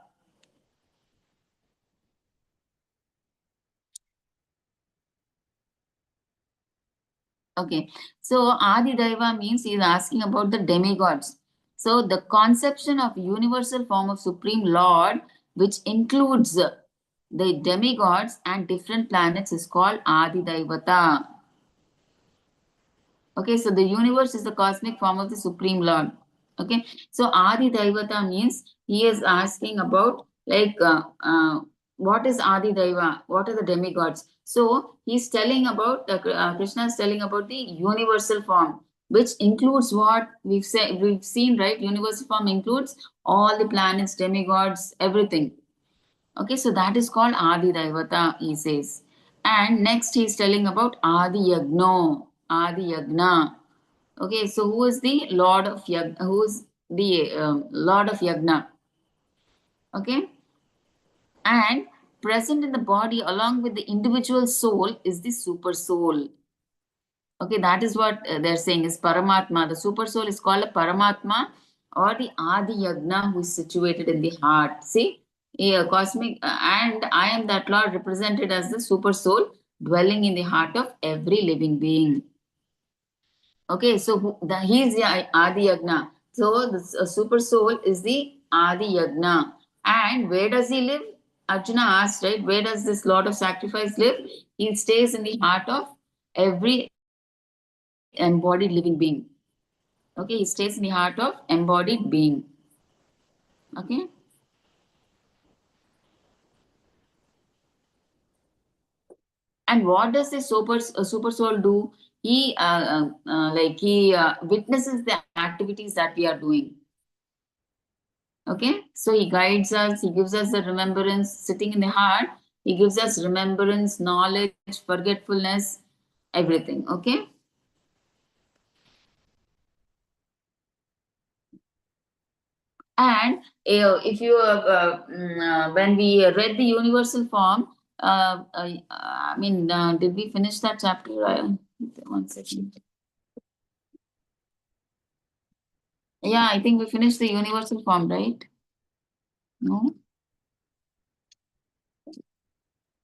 Okay, so Adi Daiva means he is asking about the demigods. So the conception of universal form of Supreme Lord, which includes the demigods and different planets, is called Adi Daivata. Okay, so the universe is the cosmic form of the Supreme Lord. Okay, so Adi Daivata means he is asking about what is Adi Daiva? What are the demigods? So he's telling about Krishna is telling about the universal form, which includes what we've seen, right? Universal form includes all the planets, demigods, everything. Okay, so that is called Adi Daivata, he says. And next he is telling about Adi Yagno, Adi Yagna. Okay, so who is the Lord of Yagna? Who is the Lord of Yagna? Okay, and present in the body along with the individual soul is the super soul. Okay, that is what they're saying is Paramatma. The super soul is called a Paramatma or the Adi Yagna who is situated in the heart. See, cosmic, and I am that Lord represented as the super soul dwelling in the heart of every living being. Okay, so he is the Adi Yagna. So the super soul is the Adi Yagna. And where does he live? Arjuna asked, right? Where does this Lord of Sacrifice live? He stays in the heart of every embodied living being. Okay, he stays in the heart of embodied being. Okay. And what does the super soul do? He witnesses the activities that we are doing. Okay, so he guides us, he gives us the remembrance sitting in the heart, he gives us remembrance, knowledge, forgetfulness, everything. Okay, and if you when we read the universal form, did we finish that chapter? 1 second. Yeah, I think we finished the universal form, right? No,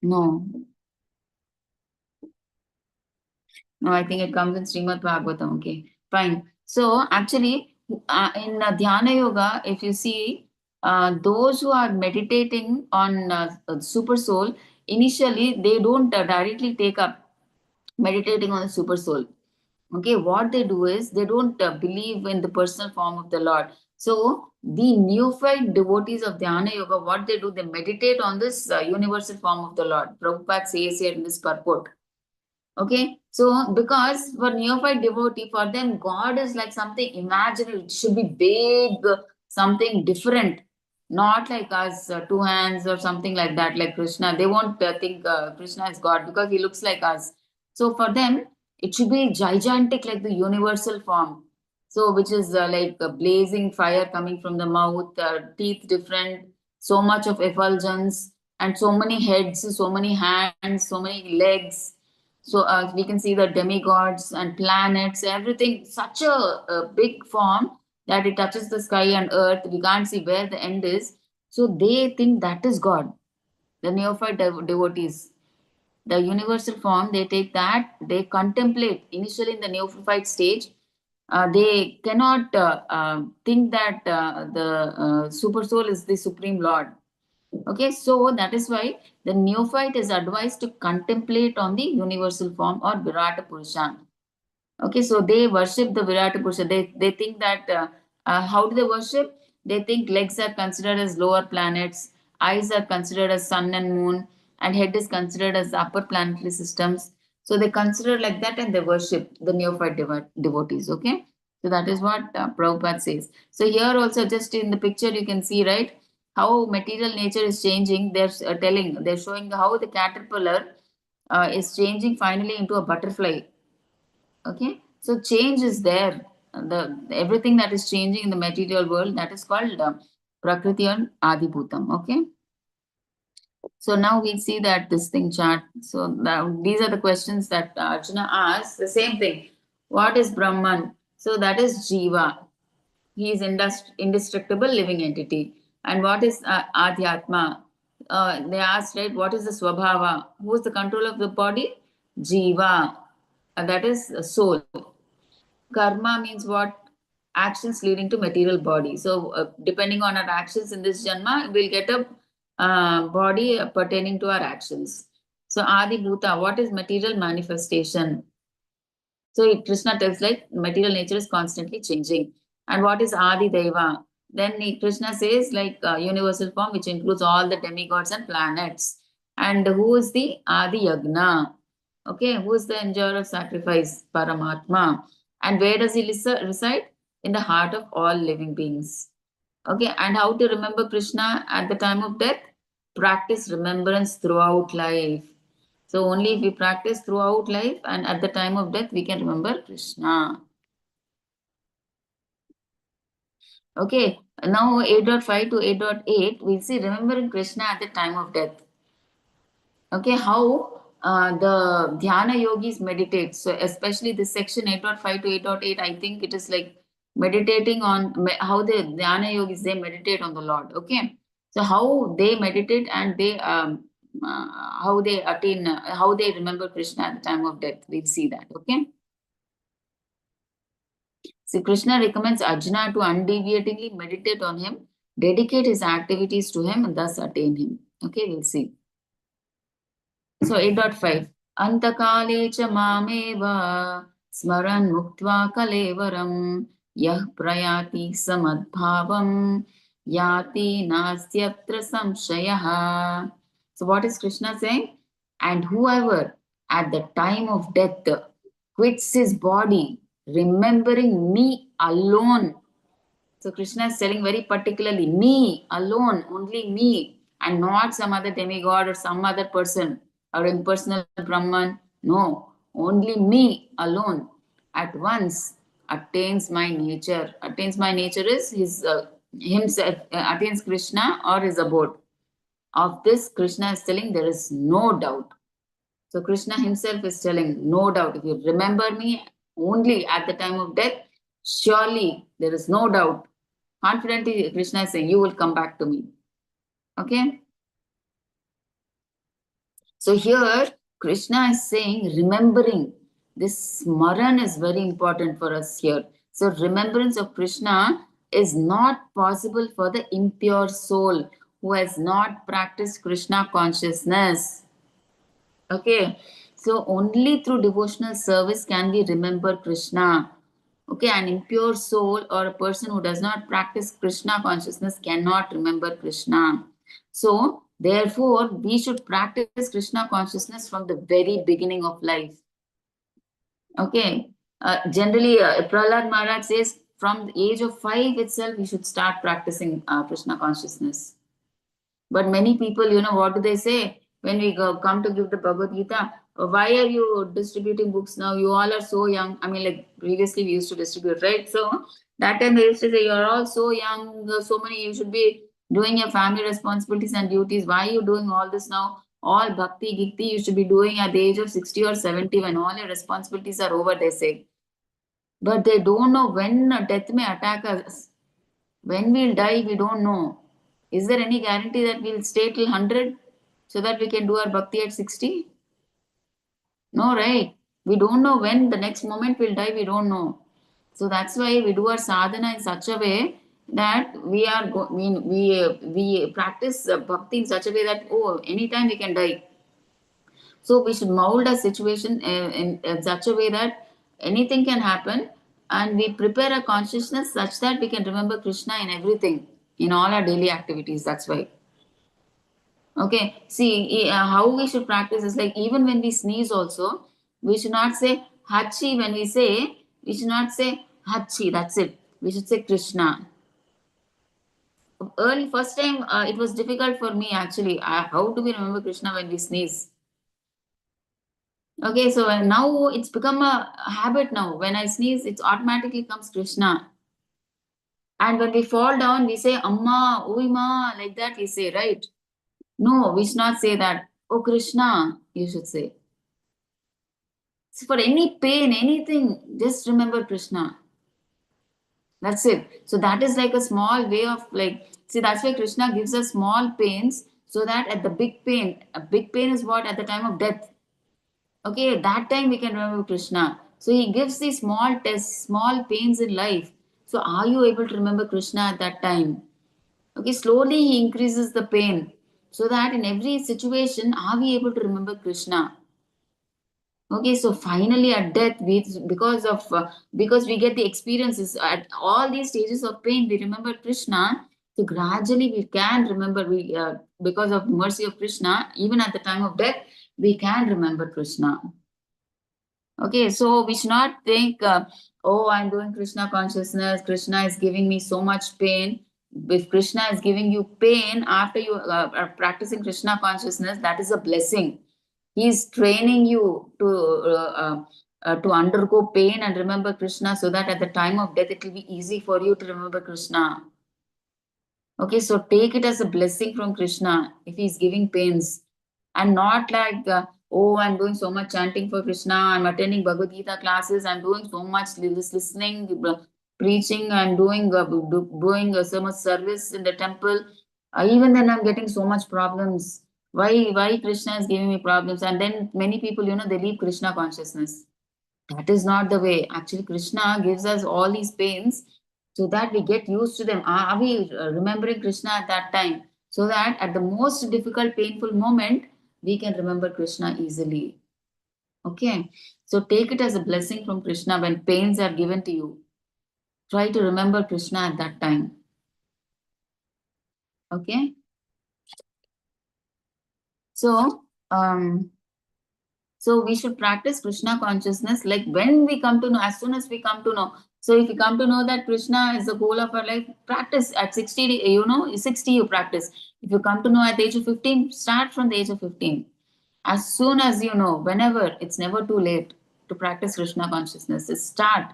no, no. I think it comes in Srimad Bhagavatam. Okay, fine. So actually, in Dhyana Yoga, if you see, those who are meditating on super soul, initially they don't directly take up meditating on the super soul. Okay, what they do is they don't believe in the personal form of the Lord. So the neophyte devotees of Dhyana Yoga, what they do, they meditate on this universal form of the Lord. Prabhupada says here in this purport. Okay, so because for neophyte devotee, for them, God is like something imaginary. It should be big, something different, not like us, two hands or something like that, like Krishna. They won't think Krishna is God because he looks like us. So for them, it should be gigantic, like the universal form. So which is like a blazing fire coming from the mouth, teeth different, so much of effulgence, and so many heads, so many hands, so many legs. So we can see the demigods and planets, everything, such a big form that it touches the sky and earth. We can't see where the end is. So they think that is God, the neophyte devotees. The universal form, they take that, they contemplate initially in the neophyte stage. They cannot think that the super soul is the supreme Lord. Okay, so that is why the neophyte is advised to contemplate on the universal form or Virata Purusha. Okay, so they worship the Virata Purusha. They think that how do they worship? They think legs are considered as lower planets, eyes are considered as sun and moon, and head is considered as the upper planetary systems. So they consider like that and they worship the neophyte devotees. Okay, so that is what Prabhupada says. So here also, just in the picture, you can see, right, how material nature is changing. They're showing how the caterpillar is changing finally into a butterfly. Okay, so change is there. The everything that is changing in the material world, that is called Prakriti and Adibhutam. Okay, So now we see that this thing chart. So now these are the questions that Arjuna asked. The same thing. What is Brahman? So that is Jiva. He is indestructible living entity. And what is Adhyatma? They asked, right, what is the Swabhava? Who is the control of the body? Jiva. That is soul. Karma means what? Actions leading to material body. So depending on our actions in this janma, we'll get a body pertaining to our actions. So Adi Bhuta, what is material manifestation? So Krishna tells like material nature is constantly changing. And what is Adi Deva? Then Krishna says like universal form, which includes all the demigods and planets. And who is the Adi Yagna? Okay, who is the enjoyer of sacrifice? Paramatma. And where does he reside? In the heart of all living beings. Okay, and how to remember Krishna at the time of death? Practice remembrance throughout life. So only if we practice throughout life and at the time of death, we can remember Krishna. Okay, now 8.5 to 8.8, we'll see remembering Krishna at the time of death. Okay, how the Dhyana yogis meditate. So especially this section 8.5 to 8.8, I think it is like meditating on how the Dhyana yogis, they meditate on the Lord. Okay, so how they meditate and they how they attain, how they remember Krishna at the time of death. We'll see that. Okay. So Krishna recommends Arjuna to undeviatingly meditate on him, dedicate his activities to him, and thus attain him. Okay, we'll see. So 8.5. Antakale cha mameva smaran muktva kalevaram yah prayati samadbhavam yati nastyatra samshayaha. So what is Krishna saying? And whoever at the time of death quits his body, remembering me alone. So Krishna is telling very particularly, me alone, only me, and not some other demigod or some other person or impersonal Brahman. No, only me alone at once attains my nature. Attains my nature is his himself, attains Krishna or his abode. Of this, Krishna is telling there is no doubt. So Krishna himself is telling, no doubt, if you remember me only at the time of death, surely there is no doubt. Confidently, Krishna is saying, you will come back to me. Okay? So here, Krishna is saying, remembering. This smaran is very important for us here. So remembrance of Krishna is not possible for the impure soul who has not practiced Krishna consciousness. Okay, so only through devotional service can we remember Krishna. Okay, an impure soul or a person who does not practice Krishna consciousness cannot remember Krishna. So, therefore, we should practice Krishna consciousness from the very beginning of life. Okay, generally, Prahlad Maharaj says from the age of 5 itself, we should start practicing Krishna consciousness. But many people, what do they say when we come to give the Bhagavad Gita? Why are you distributing books now? You all are so young. I mean, like previously we used to distribute, right? So that time they used to say, you're all so young, so many, you should be doing your family responsibilities and duties. Why are you doing all this now? All bhakti, gikti you should be doing at the age of 60 or 70 when all your responsibilities are over, they say. But they don't know when death may attack us. When we'll die, we don't know. Is there any guarantee that we'll stay till 100 so that we can do our bhakti at 60? No, right? We don't know when the next moment we'll die, we don't know. So that's why we do our sadhana in such a way that we practice bhakti in such a way that, oh, anytime we can die. So we should mold a situation in such a way that anything can happen, and we prepare a consciousness such that we can remember Krishna in everything, in all our daily activities. That's why. Okay, see how we should practice is like even when we sneeze, also, we should not say Hachi when we say, we should not say Hachi, that's it. We should say Krishna. Early, first time, it was difficult for me actually. How do we remember Krishna when we sneeze? Okay, so now it's become a habit now. When I sneeze, it automatically comes Krishna. And when we fall down, we say Amma, Uima, like that we say, right? No, we should not say that. Oh Krishna, you should say. So for any pain, anything, just remember Krishna. That's it. So that is like a small way of like, see, that's why Krishna gives us small pains so that at the big pain, a big pain is what? At the time of death. Okay, that time we can remember Krishna. So he gives these small tests, small pains in life. So are you able to remember Krishna at that time? Okay, slowly he increases the pain so that in every situation, are we able to remember Krishna? Okay, so finally at death, because we get the experiences at all these stages of pain, we remember Krishna. So gradually we can remember because of mercy of Krishna, even at the time of death, we can remember Krishna. Okay, so we should not think, oh, I'm doing Krishna consciousness. Krishna is giving me so much pain. If Krishna is giving you pain after you are practicing Krishna consciousness, that is a blessing. He is training you to undergo pain and remember Krishna, so that at the time of death it will be easy for you to remember Krishna. Okay, so take it as a blessing from Krishna if he's giving pains, and not like, oh, I'm doing so much chanting for Krishna, I'm attending Bhagavad Gita classes, I'm doing so much listening, preaching, I'm doing so much service in the temple. Even then, I'm getting so much problems. Why Krishna is giving me problems? And then many people, they leave Krishna consciousness. That is not the way. Actually, Krishna gives us all these pains so that we get used to them. Are we remembering Krishna at that time? So that at the most difficult, painful moment, we can remember Krishna easily. Okay. So take it as a blessing from Krishna when pains are given to you. Try to remember Krishna at that time. Okay. So, so we should practice Krishna consciousness like when we come to know, as soon as we come to know. So if you come to know that Krishna is the goal of our life, practice at 60, 60 you practice. If you come to know at the age of 15, start from the age of 15. As soon as you know, whenever, it's never too late to practice Krishna consciousness. Just start.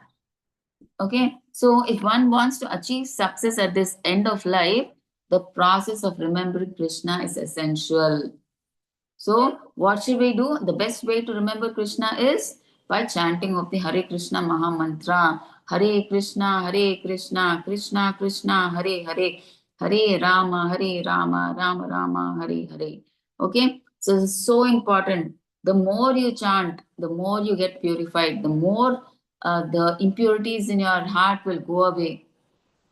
Okay. So if one wants to achieve success at this end of life, the process of remembering Krishna is essential. So, what should we do? The best way to remember Krishna is by chanting of the Hare Krishna Maha Mantra. Hare Krishna, Krishna Krishna, Hare Hare, Hare Rama, Rama Rama, Hare Hare. Okay, so it's so important. The more you chant, the more you get purified, the more the impurities in your heart will go away.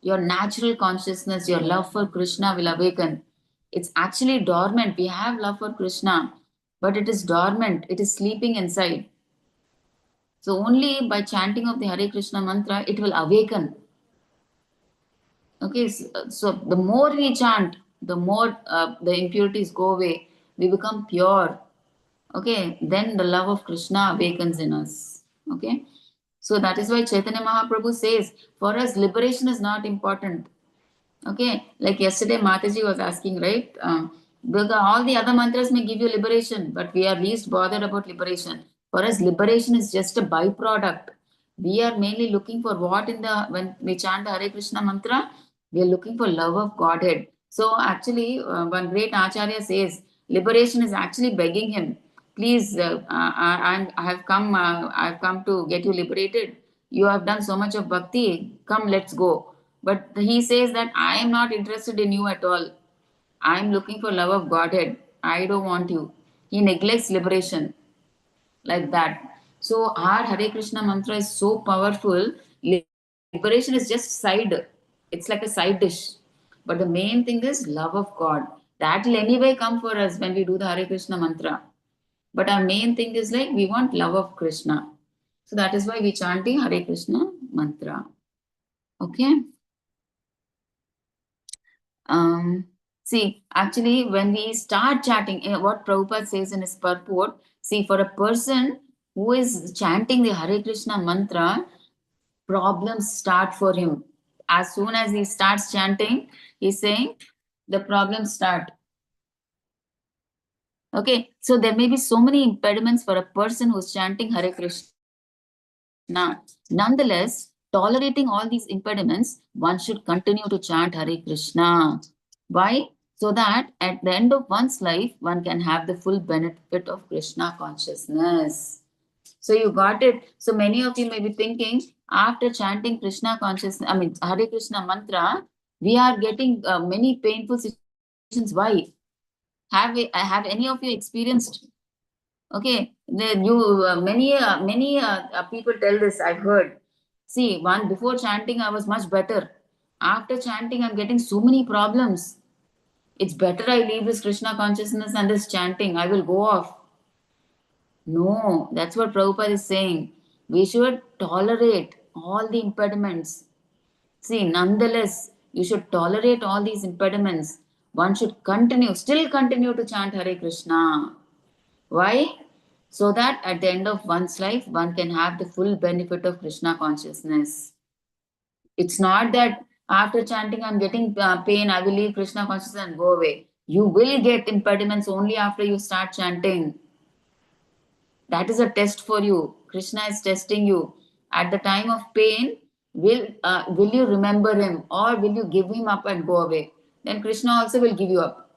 Your natural consciousness, your love for Krishna will awaken. It's actually dormant. We have love for Krishna, but it is dormant. It is sleeping inside. So only by chanting of the Hare Krishna mantra, it will awaken. Okay, so the more we chant, the more the impurities go away. We become pure. Okay, then the love of Krishna awakens in us. Okay, so that is why Chaitanya Mahaprabhu says, for us, liberation is not important. Okay, like yesterday, Mataji was asking, right? Because all the other mantras may give you liberation, but we are least bothered about liberation. For us, liberation is just a byproduct. We are mainly looking for what when we chant the Hare Krishna mantra, we are looking for love of Godhead. So actually, one great Acharya says, liberation is actually begging him, please, I have come to get you liberated. You have done so much of bhakti. Come, let's go. But he says that I am not interested in you at all. I am looking for love of Godhead. I don't want you. He neglects liberation like that. So our Hare Krishna mantra is so powerful. Liberation is just side. It's like a side dish. But the main thing is love of God. That will anyway come for us when we do the Hare Krishna mantra. But our main thing is like we want love of Krishna. So that is why we chanting Hare Krishna mantra. Okay. Um, See, actually, when we start chanting, what Prabhupada says in his purport, see, for a person who is chanting the Hare Krishna mantra, problems start for him. As soon as he starts chanting, he's saying the problems start. Okay, so there may be so many impediments for a person who's chanting Hare Krishna. Nonetheless, tolerating all these impediments, one should continue to chant Hare Krishna. Why? so that at the end of one's life, one can have the full benefit of Krishna consciousness. So you got it. So many of you may be thinking, after chanting Krishna consciousness, I mean Hare Krishna mantra, we are getting many painful situations. Why? Have any of you experienced? Okay, many people tell this. I've heard. See, one before chanting, I was much better. After chanting, I'm getting so many problems. It's better I leave this Krishna consciousness and this chanting. I will go off. No, that's what Prabhupada is saying. We should tolerate all the impediments. See, nonetheless, you should tolerate all these impediments. One should still continue to chant Hare Krishna. Why? So that at the end of one's life, one can have the full benefit of Krishna consciousness. It's not that after chanting, I'm getting pain, I will leave Krishna consciousness and go away. You will get impediments only after you start chanting. That is a test for you. Krishna is testing you. At the time of pain, will you remember him or will you give him up and go away? Then Krishna also will give you up.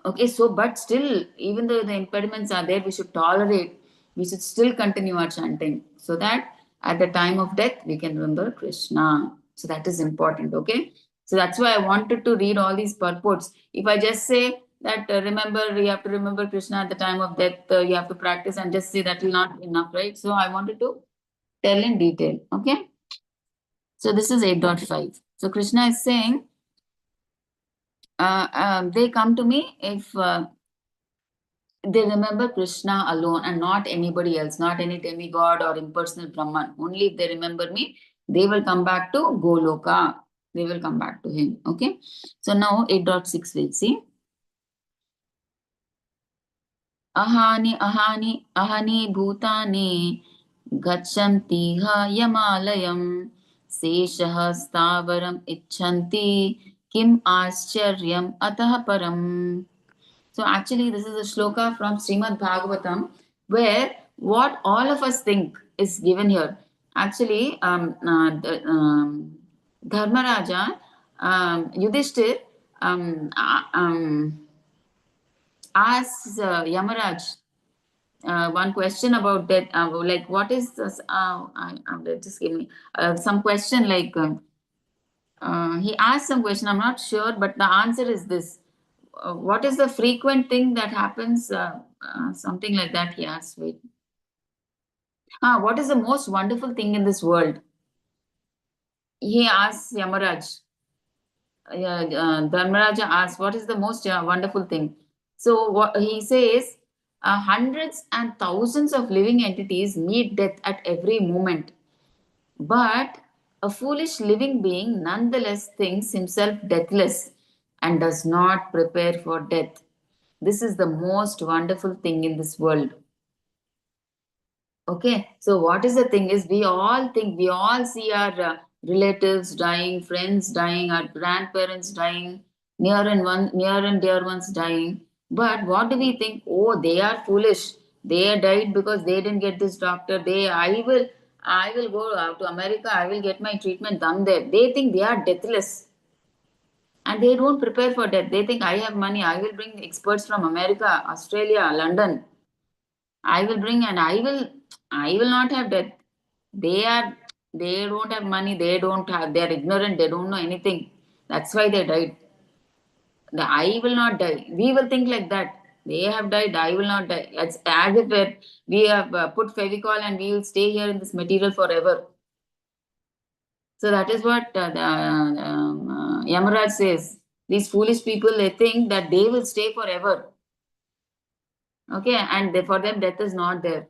Okay, so but still, even though the impediments are there, we should tolerate. We should still continue our chanting so that at the time of death we can remember Krishna. So that is important. Okay, so that's why I wanted to read all these purports. If I just say that remember, you have to remember Krishna at the time of death, you have to practice, and just say that will not be enough, right? So I wanted to tell in detail. Okay, so this is 8.5. So Krishna is saying, they come to me if. They remember Krishna alone and not anybody else, not any demigod or impersonal Brahman. Only if they remember me, they will come back to Goloka. They will come back to him. Okay. So now 8.6 we'll see. Ahani bhutani gachanti ha yamalayam seshah stavaram icchanti kim ascharyam atah param. So actually, this is a shloka from Srimad Bhagavatam, where what all of us think is given here. Actually, Dharmaraja, Yudhishthir, asks Yamaraj one question about that. Like, what is this? Just give me some question. Like, he asked some question. I'm not sure, but the answer is this. What is the frequent thing that happens? Something like that he asked. Wait. What is the most wonderful thing in this world? He asks Yamaraj. Dharmaraja asks, what is the most wonderful thing? So what he says, hundreds and thousands of living entities meet death at every moment. But a foolish living being nonetheless thinks himself deathless and does not prepare for death. This is the most wonderful thing in this world. Okay, so what is the thing is we all think, we all see our relatives dying, friends dying, our grandparents dying, near and dear ones dying. But what do we think? Oh, they are foolish. They died because they didn't get this doctor. I will go to America. I will get my treatment done there. They think they are deathless, and they don't prepare for death. They think I have money. I will bring experts from America, Australia, London. I will bring and I will not have death. They don't have money, they're ignorant, they don't know anything. That's why they died. I will not die. We will think like that. They have died, I will not die. It's as if we have put Fevicol and we will stay here in this material forever. So that is what Yamaraj says. These foolish people, they think that they will stay forever. Okay, and for them, death is not there.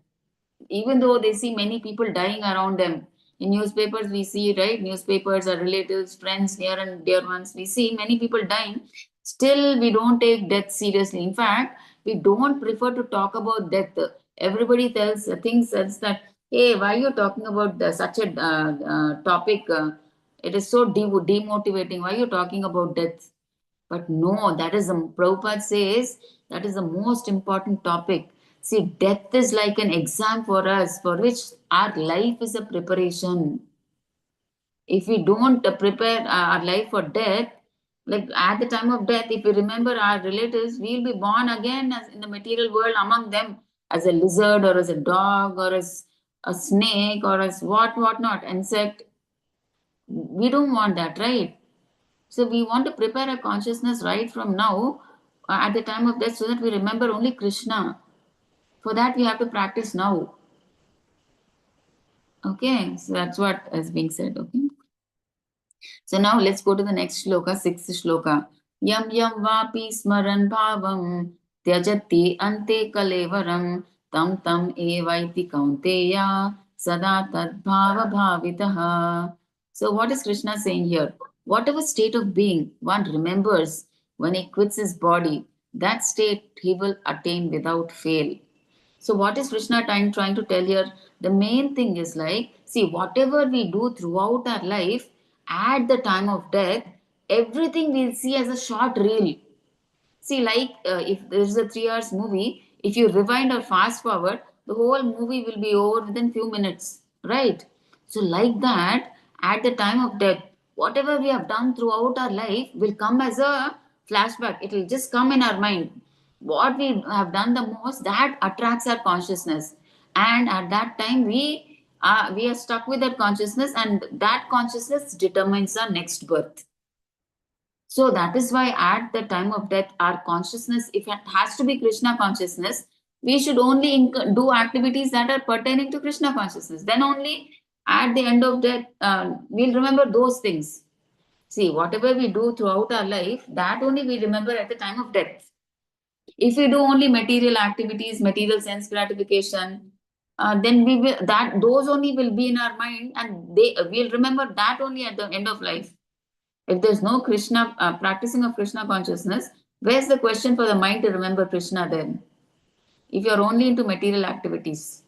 Even though they see many people dying around them. In newspapers, we see, right? Newspapers are relatives, friends, near and dear ones. We see many people dying. Still, we don't take death seriously. In fact, we don't prefer to talk about death. Everybody thinks that, hey, why are you talking about such a topic? It is so demotivating. Why are you talking about death? But no, that is the Prabhupada says that is the most important topic. See, death is like an exam for us, for which our life is a preparation. If we don't prepare our life for death, Like at the time of death, if we remember our relatives, we'll be born again as in the material world among them as a lizard or as a dog or as a snake or as what not, insect. We don't want that, right? So we want to prepare our consciousness right from now at the time of death so that we remember only Krishna. For that, we have to practice now. Okay, so that's what is being said. Okay. So now let's go to the next shloka, sixth shloka. Yam yam vapi smaran bhavam tyajati ante kalevaram tam tam evaiti kaunteya sada tad bhava bhavitaha. So what is Krishna saying here? Whatever state of being one remembers when he quits his body, that state he will attain without fail. So, what is Krishna trying to tell here? The main thing is like, see, whatever we do throughout our life, at the time of death, everything we'll see as a short reel. See, like if there's a 3 hours movie, if you rewind or fast forward, the whole movie will be over within few minutes, right? So, like that, at the time of death, whatever we have done throughout our life will come as a flashback. It will just come in our mind. What we have done the most, that attracts our consciousness, and at that time we are stuck with that consciousness, and that consciousness determines our next birth. So that is why at the time of death, our consciousness, if it has to be Krishna consciousness, we should only do activities that are pertaining to Krishna consciousness. Then only at the end of death, we'll remember those things. See, whatever we do throughout our life, that only we remember at the time of death. If we do only material activities, material sense gratification, then we will that those only will be in our mind, and they we'll remember that only at the end of life. If there's no Krishna practicing of Krishna consciousness, where's the question for the mind to remember Krishna then? If you're only into material activities,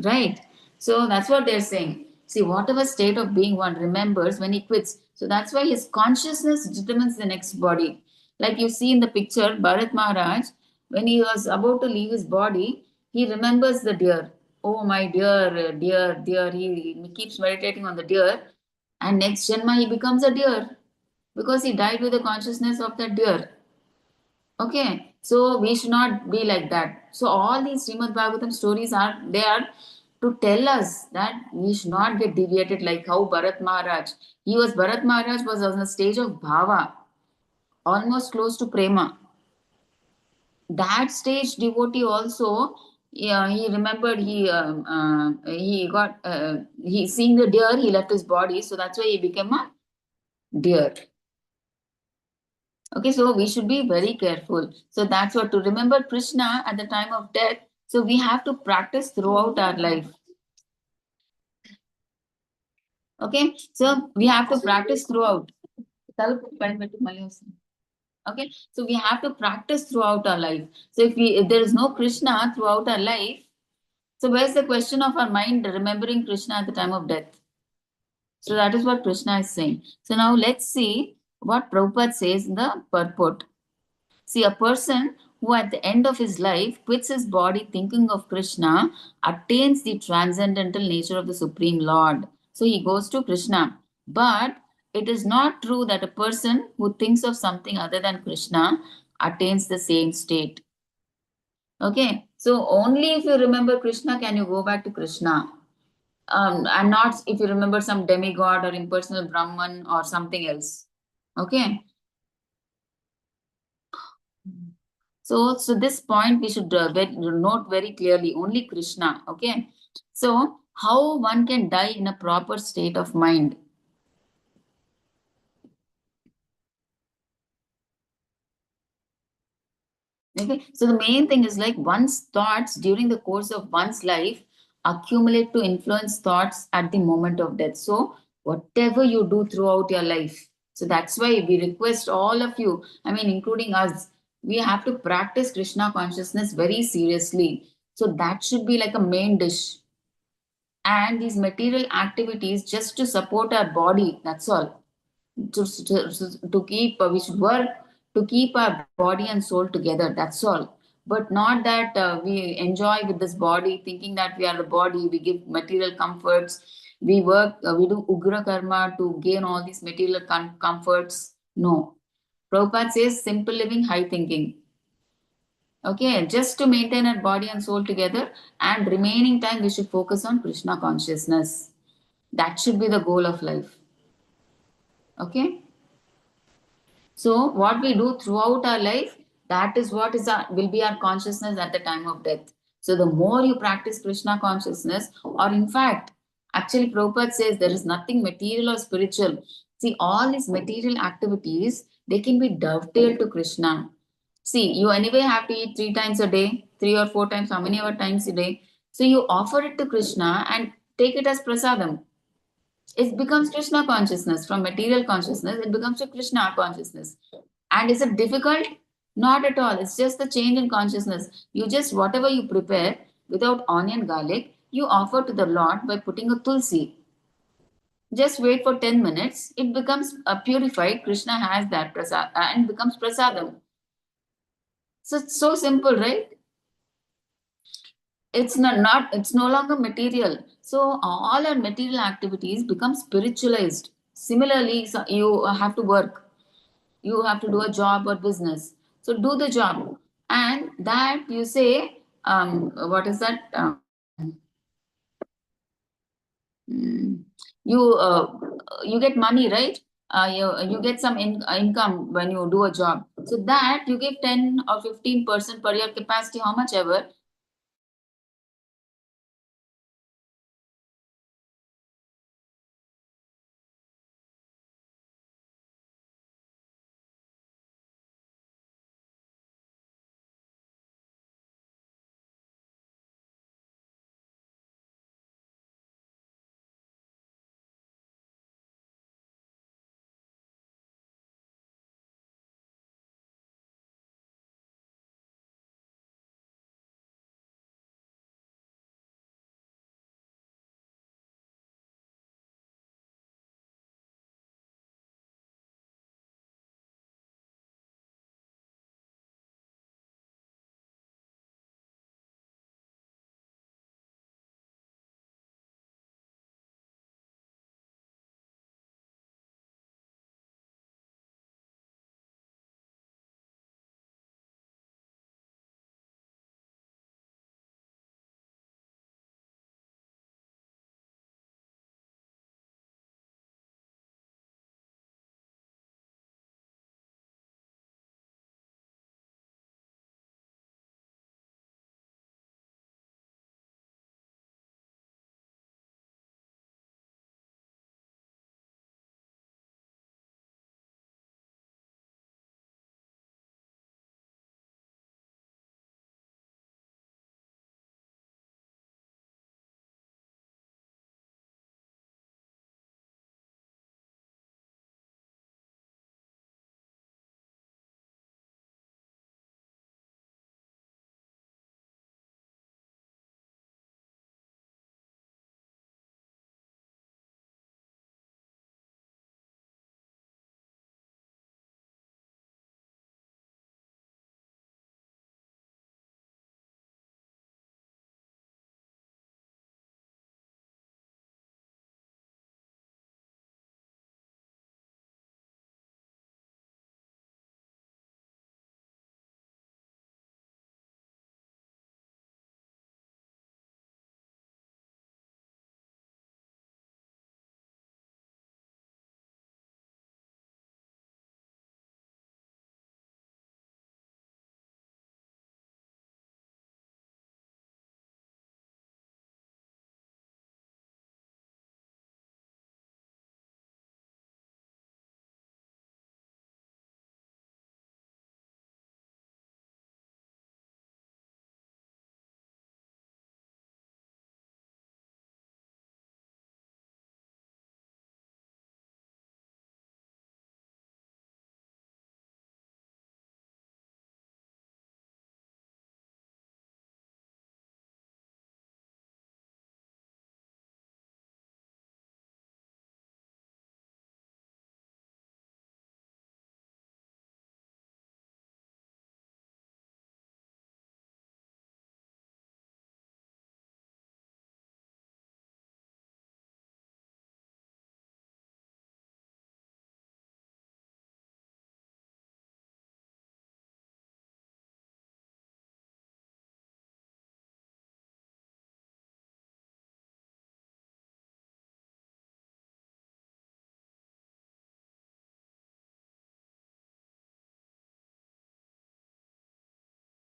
right? So that's what they're saying. See, whatever state of being one remembers when he quits. So that's why his consciousness determines the next body. Like you see in the picture, Bharat Maharaj, when he was about to leave his body, he remembers the deer. Oh, my dear, dear, dear. He keeps meditating on the deer. And next Janma, he becomes a deer because he died with the consciousness of that deer. Okay, so we should not be like that. So all these Srimad Bhagavatam stories are there to tell us that we should not get deviated like how Bharat Maharaj. Bharat Maharaj was on the stage of Bhava, almost close to Prema. That stage devotee also, yeah, he remembered he got he seeing the deer, he left his body, so that's why he became a deer. Okay, so we should be very careful. So that's what to remember Krishna at the time of death. So we have to practice throughout our life. Okay, so we have to practice throughout. Okay, so we have to practice throughout our life. So if there is no Krishna throughout our life, so where's the question of our mind remembering Krishna at the time of death? So that is what Krishna is saying. So now let's see what Prabhupada says in the purport. See, a person who at the end of his life quits his body thinking of Krishna attains the transcendental nature of the Supreme Lord. So he goes to Krishna. But it is not true that a person who thinks of something other than Krishna attains the same state. Okay, so only if you remember Krishna can you go back to Krishna. And not if you remember some demigod or impersonal Brahman or something else. Okay. So this point we should note very clearly, only Krishna, okay? So how one can die in a proper state of mind? Okay, so the main thing is like one's thoughts during the course of one's life accumulate to influence thoughts at the moment of death. So whatever you do throughout your life, so that's why we request all of you, I mean, including us, we have to practice Krishna consciousness very seriously. So that should be like a main dish. And these material activities just to support our body, that's all. To keep, we should work to keep our body and soul together, that's all. But not that we enjoy with this body, thinking that we are the body, we give material comforts, we work, we do ugra karma to gain all these material comforts. No. Prabhupada says simple living, high thinking. Okay, just to maintain our body and soul together, and remaining time we should focus on Krishna consciousness. That should be the goal of life. Okay. So what we do throughout our life, that is what will be our consciousness at the time of death. So the more you practice Krishna consciousness, or in fact, actually Prabhupada says there is nothing material or spiritual. See, all these material activities, they can be dovetailed to Krishna. See, you anyway have to eat 3 times a day, 3 or 4 times, how many ever times a day. So you offer it to Krishna and take it as prasadam. It becomes Krishna consciousness. From material consciousness, it becomes a Krishna consciousness. And is it difficult? Not at all. It's just the change in consciousness. You just, whatever you prepare without onion, garlic, you offer to the Lord by putting a tulsi. Just wait for 10 minutes. It becomes purified. Krishna has that prasad and becomes prasadam. So it's so simple, right? It's it's no longer material. So all our material activities become spiritualized. Similarly, so you have to work, you have to do a job or business. So do the job, and that you say, what is that? Mm, you get money, right? You get some income when you do a job. So that you give 10 or 15% per your capacity, how much ever,